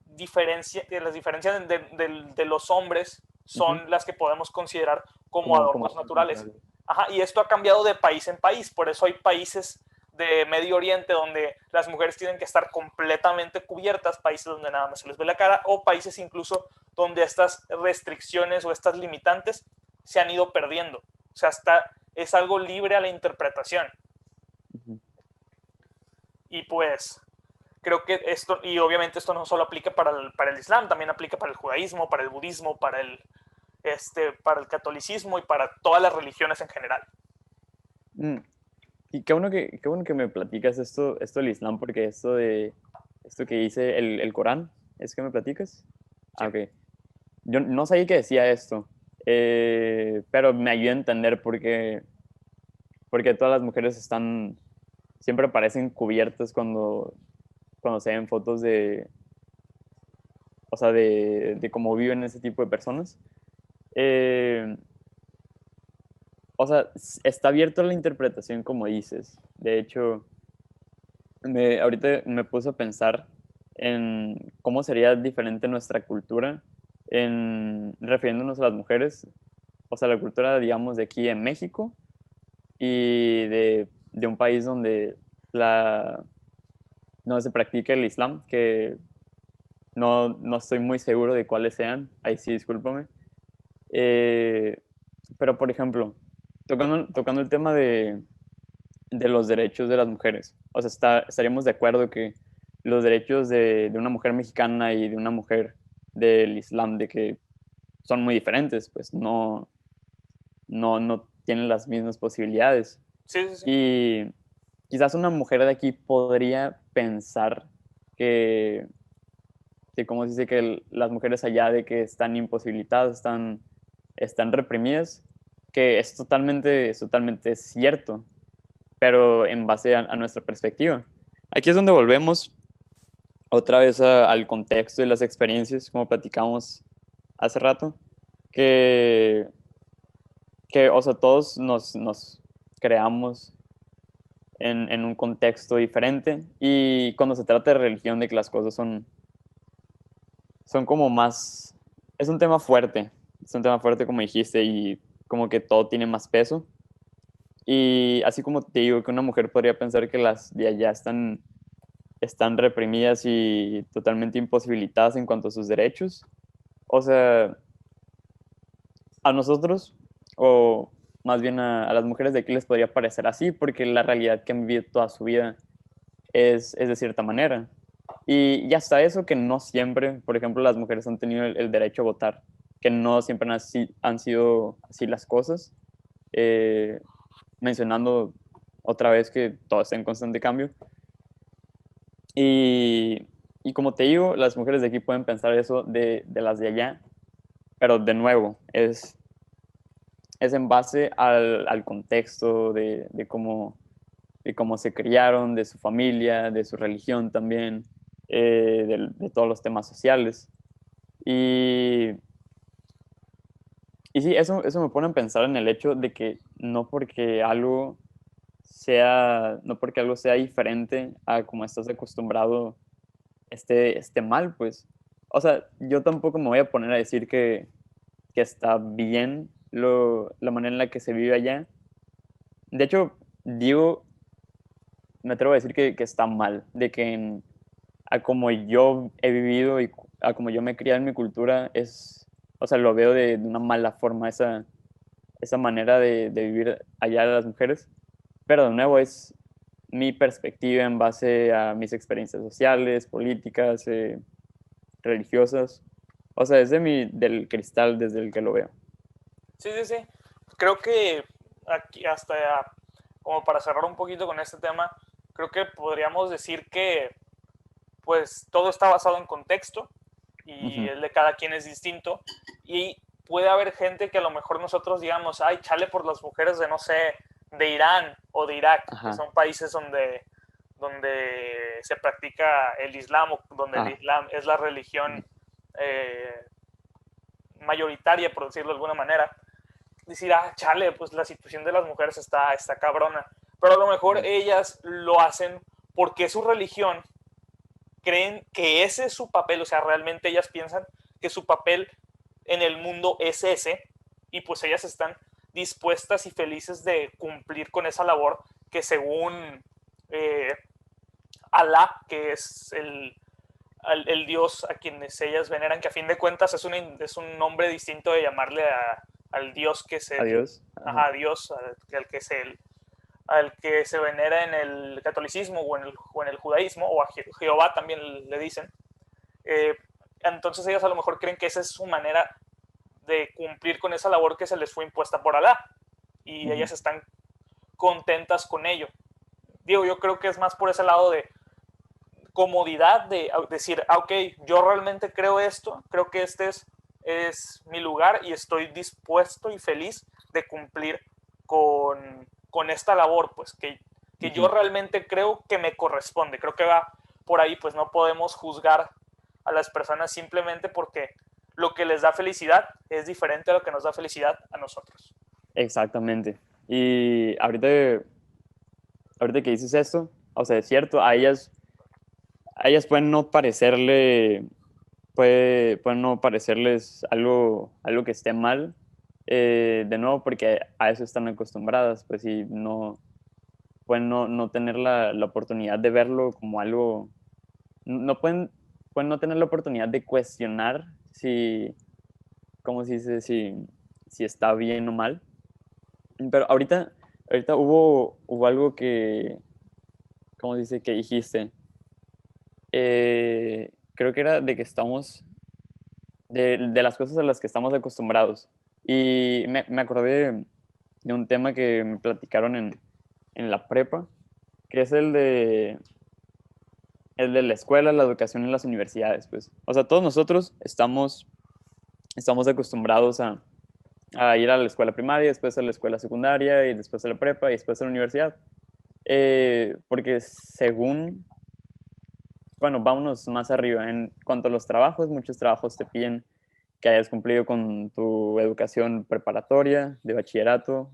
diferencian de los hombres son las que podemos considerar como adornos naturales. Ajá, y esto ha cambiado de país en país, por eso hay países de Medio Oriente donde las mujeres tienen que estar completamente cubiertas, países donde nada más se les ve la cara, o países incluso donde estas restricciones o estas limitantes se han ido perdiendo. O sea, es algo libre a la interpretación. Y pues creo que esto, y obviamente esto no solo aplica para el Islam, también aplica para el judaísmo, para el budismo, para el catolicismo y para todas las religiones en general. Y qué bueno que me platicas esto del Islam, porque esto que dice el Corán, ¿es que me platicas? Sí. Ok. Yo no sabía que decía esto, pero me ayuda a entender porque todas las mujeres siempre parecen cubiertas cuando se ven fotos o sea, de cómo viven ese tipo de personas. O sea, está abierto a la interpretación, como dices. De hecho, ahorita me puse a pensar en cómo sería diferente nuestra cultura refiriéndonos a las mujeres. O sea, la cultura, digamos, de aquí en México y de un país donde no se practica el Islam, que no estoy muy seguro de cuáles sean. Ahí sí, discúlpame. Pero, por ejemplo, tocando el tema de los derechos de las mujeres. O sea, estaríamos de acuerdo que los derechos de una mujer mexicana y de una mujer del Islam, de que son muy diferentes, pues no tienen las mismas posibilidades. Sí, sí, sí. Y quizás una mujer de aquí podría pensar como se dice, que las mujeres allá de que están imposibilitadas, están reprimidas, que es totalmente cierto, pero en base a nuestra perspectiva. Aquí es donde volvemos otra vez al contexto y las experiencias, como platicamos hace rato, que o sea, todos nos creamos en un contexto diferente, y cuando se trata de religión, de que las cosas son como más, es un tema fuerte, como dijiste, y como que todo tiene más peso. Y así como te digo que una mujer podría pensar que las de allá están reprimidas y totalmente imposibilitadas en cuanto a sus derechos, o sea, a nosotros, o más bien a las mujeres de aquí, les podría parecer así, porque la realidad que han vivido toda su vida es de cierta manera. Y hasta eso, que no siempre, por ejemplo, las mujeres han tenido el derecho a votar, que no siempre han sido así las cosas. Mencionando otra vez que todo está en constante cambio. Y, y como te digo, las mujeres de aquí pueden pensar eso de las de allá, pero de nuevo, es en base al contexto de cómo se criaron, de su familia, de su religión también, de todos los temas sociales. Y, y sí, eso me pone a pensar en el hecho de que no porque algo sea diferente a como estás acostumbrado, esté mal, pues. O sea, yo tampoco me voy a poner a decir que está bien la manera en la que se vive allá. De hecho, digo, me atrevo a decir que está mal, de que a como yo he vivido y a como yo me he criado en mi cultura, o sea, lo veo de una mala forma esa manera de vivir allá de las mujeres. Pero de nuevo es mi perspectiva en base a mis experiencias sociales, políticas, religiosas. O sea, del cristal desde el que lo veo. Sí, sí, sí. Creo que aquí hasta como para cerrar un poquito con este tema, creo que podríamos decir que pues todo está basado en contexto y Ujú. el de cada quien es distinto y puede haber gente que a lo mejor nosotros digamos, ay, chale por las mujeres de no sé, de Irán o de Irak, que Ajá. son países donde se practica el Islam, o donde el Ah, Islam es la religión eh, mayoritaria, por decirlo de alguna manera, decir, ah, chale, pues la situación de las mujeres está cabrona. Pero a lo mejor ujú. ellas lo hacen porque es su religión, creen que ese es su papel, o sea, realmente ellas piensan que su papel en el mundo es ese, y pues ellas están dispuestas y felices de cumplir con esa labor que según eh, Alá, que es el Dios a quienes ellas veneran, que a fin de cuentas es un nombre distinto de llamarle al Dios que es el, Adiós. Ajá. ajá, Dios, al que se venera en el catolicismo o en el judaísmo, o a Jehová también le dicen. Eh, entonces ellas a lo mejor creen que esa es su manera de cumplir con esa labor que se les fue impuesta por Alá, y Ujú. ellas están contentas con ello. Digo, yo creo que es más por ese lado de comodidad, de decir, ah, ok, yo realmente creo esto, creo que este es mi lugar y estoy dispuesto y feliz de cumplir con esta labor, pues que yo Ujú. realmente creo que me corresponde. Creo que va por ahí, pues no podemos juzgar a las personas simplemente porque lo que les da felicidad es diferente a lo que nos da felicidad a nosotros. Exactamente. Y ahorita que dices esto, o sea, es cierto, a ellas pueden no parecerles algo que esté mal, de nuevo, porque a eso están acostumbradas, pues, y pueden no tener la oportunidad de verlo como algo, no pueden no tener la oportunidad de cuestionar ¿cómo se dice? Si está bien o mal. Pero ahorita hubo algo ¿cómo se dice? Que dijiste. Creo que era de que de las cosas a las que estamos acostumbrados. Y me acordé de un tema que me platicaron en la prepa, que es el de la escuela, la educación en las universidades, pues. O sea, todos nosotros estamos acostumbrados a ir a la escuela primaria, después a la escuela secundaria, y después a la prepa, y después a la universidad. Porque bueno, vámonos más arriba. En cuanto a los trabajos, muchos trabajos te piden que hayas cumplido con tu educación preparatoria, de bachillerato,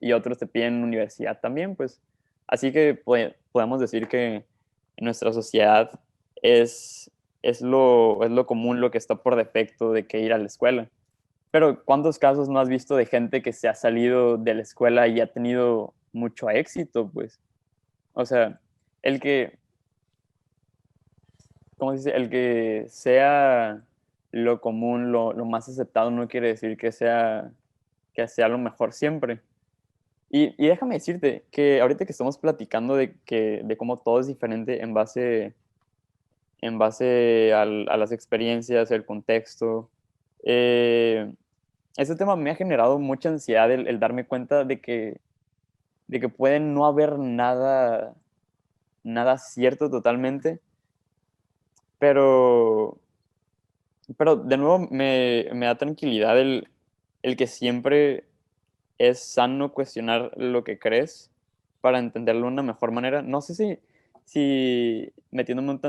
y otros te piden universidad también, pues. Así que podemos decir que en nuestra sociedad es, es lo común, lo que está por defecto de que ir a la escuela. Pero ¿cuántos casos no has visto de gente que se ha salido de la escuela y ha tenido mucho éxito, pues? O sea, el que, ¿cómo se dice? El que sea lo común, lo más aceptado, no quiere decir que sea lo mejor siempre. Y déjame decirte que ahorita que estamos platicando de cómo todo es diferente en base a las experiencias, el contexto, eh, este tema me ha generado mucha ansiedad el darme cuenta de que puede no haber nada cierto totalmente, pero, pero de nuevo me da tranquilidad el que siempre es sano cuestionar lo que crees para entenderlo de una mejor manera. No sé si metiéndome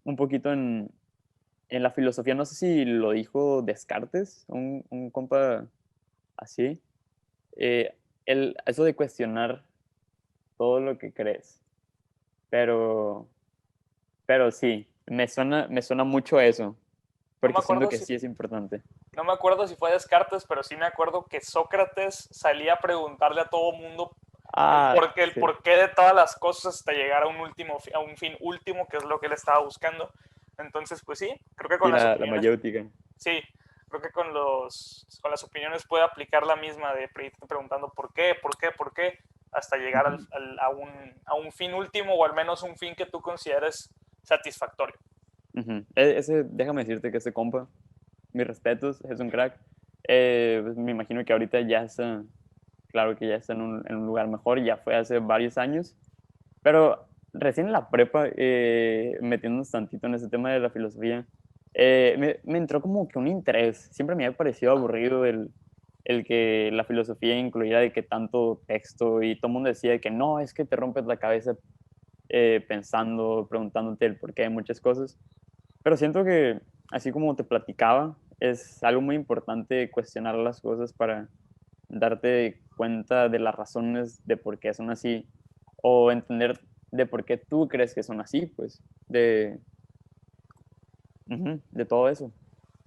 un poquito en la filosofía, no sé si lo dijo Descartes, un compa así, eh, eso de cuestionar todo lo que crees, pero, pero sí, me suena mucho eso, No me porque siento acuerdo que si, sí es importante. no me acuerdo si fue Descartes, pero sí me acuerdo que Sócrates salía a preguntarle a todo mundo Ah, el sí, porqué de todas las cosas hasta llegar a un fin último, que es lo que él estaba buscando. Entonces, pues sí, creo que con sí, las la opiniones, mayéutica. sí, creo que con las opiniones puede aplicar la misma de irte preguntando por qué, hasta llegar Ujú. a un fin último o al menos un fin que tú consideres satisfactorio. Ujú. Déjame decirte que ese compa, mis respetos, es un crack. Pues me imagino que ahorita ya está, claro que ya está en un lugar mejor, ya fue hace varios años, pero recién en la prepa, metiéndonos tantito en ese tema de la filosofía, me entró como que un interés. Siempre me había parecido aburrido el que la filosofía incluyera de que tanto texto y todo el mundo decía que no, es que te rompes la cabeza pensando, preguntándote el porqué de muchas cosas. Pero siento que, así como te platicaba, es algo muy importante cuestionar las cosas para darte cuenta de las razones de por qué son así o entender de por qué tú crees que son así, pues, de todo eso.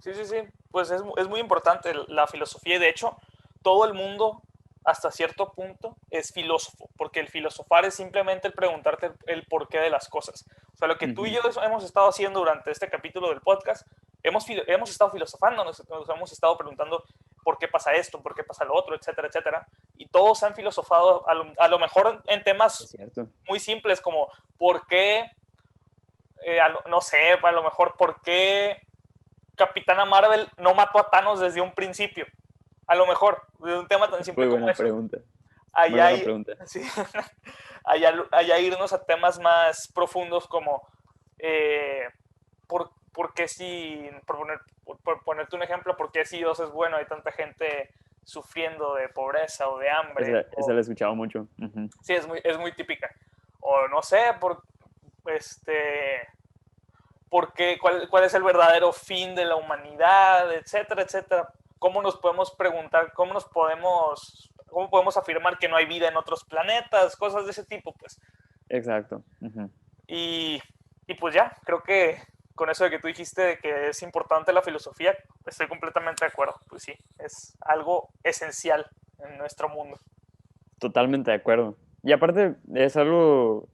Sí, sí, sí, pues es muy importante la filosofía y de hecho todo el mundo hasta cierto punto es filósofo, porque el filosofar es simplemente el preguntarte el porqué de las cosas. O sea, lo que tú y Ujú. yo hemos estado haciendo durante este capítulo del podcast, hemos estado filosofando, nos hemos estado preguntando por qué pasa esto, por qué pasa lo otro, etcétera, etcétera. Y todos han filosofado a lo mejor en Es temas cierto. muy simples como por qué, no sé, a lo mejor por qué Capitana Marvel no mató a Thanos desde un principio. A lo mejor, de un tema tan Muy simple como buena eso. pregunta. Muy Allá, buena pregunta. sí, allá irnos a temas más profundos como por qué si, por ponerte un ejemplo, por qué si Dios es bueno, hay tanta gente sufriendo de pobreza o de hambre. Esa la he escuchado mucho. Ujú. Sí, es muy típica. O no sé, este, cuál es el verdadero fin de la humanidad, etcétera, etcétera. ¿Cómo nos podemos preguntar, cómo podemos afirmar que no hay vida en otros planetas? Cosas de ese tipo, pues. Exacto. Ujú. Y, y pues ya, creo que con eso de que tú dijiste de que es importante la filosofía, estoy completamente de acuerdo. Pues sí, es algo esencial en nuestro mundo. Totalmente de acuerdo. Y aparte, es algo,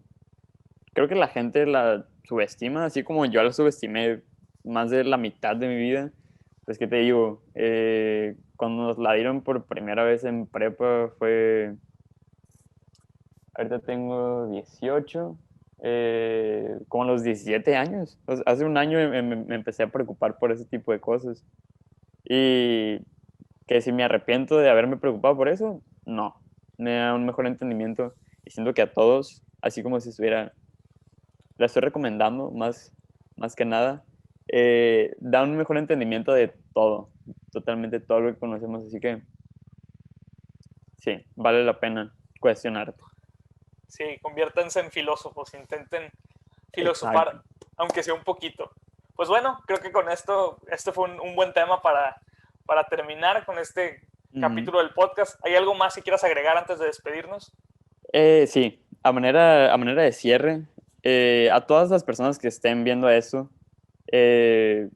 creo que la gente la subestima, así como yo la subestimé más de la mitad de mi vida. Pues, ¿qué te digo? Cuando nos la dieron por primera vez en prepa fue, ahorita tengo 18, como a los 17 años. O sea, hace un año me empecé a preocupar por ese tipo de cosas. Y que si me arrepiento de haberme preocupado por eso, no. Me da un mejor entendimiento y siento que a todos, así como si estuviera, la estoy recomendando más que nada, da un mejor entendimiento de todo, totalmente todo lo que conocemos, así que sí, vale la pena cuestionarte. Sí, conviértanse en filósofos, intenten filosofar, Exacto. aunque sea un poquito. Pues bueno, creo que con esto fue un buen tema para terminar con este Ujú. capítulo del podcast. ¿Hay algo más que quieras agregar antes de despedirnos? Sí, a manera de cierre, a todas las personas que estén viendo eso, eh,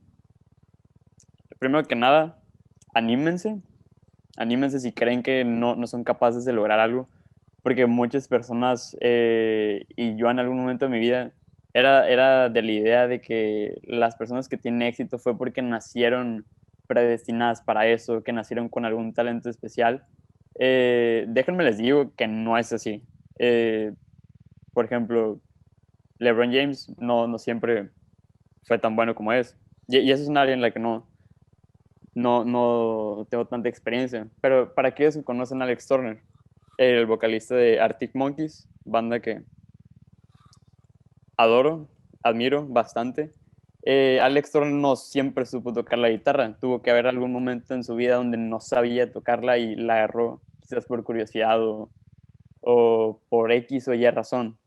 primero que nada, anímense, anímense si creen que no son capaces de lograr algo, porque muchas personas, y yo en algún momento de mi vida, era de la idea de que las personas que tienen éxito fue porque nacieron predestinadas para eso, que nacieron con algún talento especial. Déjenme les digo que no es así. Eh, por ejemplo, LeBron James no siempre fue tan bueno como es. Y eso es un área en la que no tengo tanta experiencia. Pero para aquellos que conocen a Alex Turner, el vocalista de Arctic Monkeys, banda que adoro, admiro bastante. Alex Turner no siempre supo tocar la guitarra. Tuvo que haber algún momento en su vida donde no sabía tocarla y la agarró, quizás por curiosidad o por X o Y razón.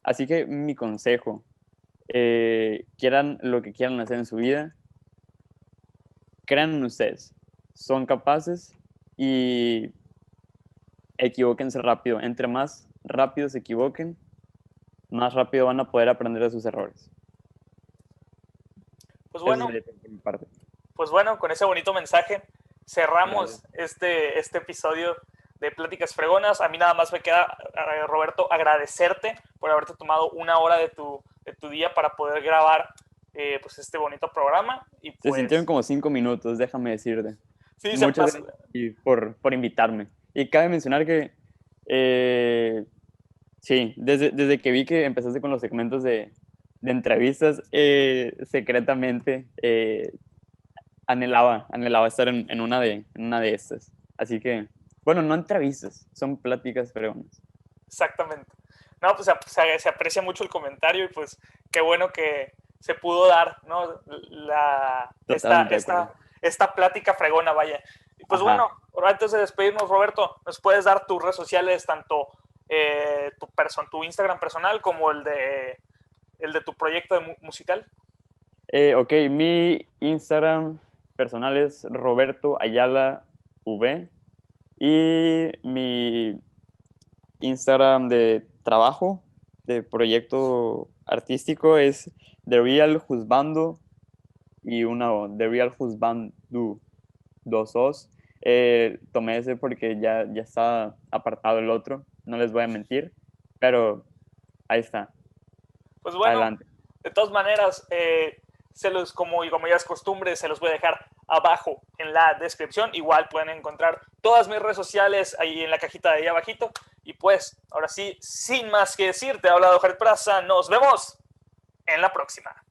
Así que mi consejo, quieran lo que quieran hacer en su vida, crean en ustedes. Son capaces y equivóquense rápido. Entre más rápido se equivoquen, más rápido van a poder aprender de sus errores. Pues Eso bueno, sería todo por mi parte. pues bueno, con ese bonito mensaje cerramos Gracias. este episodio de Pláticas Fregonas. A mí nada más me queda, Roberto, agradecerte por haberte tomado una hora de tu día para poder grabar pues este bonito programa. Y Se pues, sintieron como 5 minutos, déjame decirte. sí, se Muchas pasa. gracias por invitarme. Y cabe mencionar que, sí, desde que vi que empezaste con los segmentos de entrevistas, secretamente anhelaba estar en una de estas. Así que, bueno, no entrevistas, son pláticas fregonas. Exactamente. No, pues se aprecia mucho el comentario y pues qué bueno que se pudo dar, ¿no? Totalmente de acuerdo. Esta plática fregona, vaya. Y pues Ajá. bueno, antes de despedirnos, Roberto, ¿nos puedes dar tus redes sociales, tanto tu Instagram personal como el de tu proyecto musical? Ok, mi Instagram personal es Roberto Ayala V y mi Instagram de trabajo, de proyecto artístico es The Real Juzbando y una O, The Real Juzbandu, dos O's. Tomé ese porque ya está apartado el otro, no les voy a mentir, pero ahí está, Pues bueno, adelante. de todas maneras, como ya es costumbre, se los voy a dejar abajo en la descripción. Igual pueden encontrar todas mis redes sociales ahí en la cajita de ahí abajito. Y pues, ahora sí, sin más que decir, te ha hablado Jared Praza. Nos vemos en la próxima.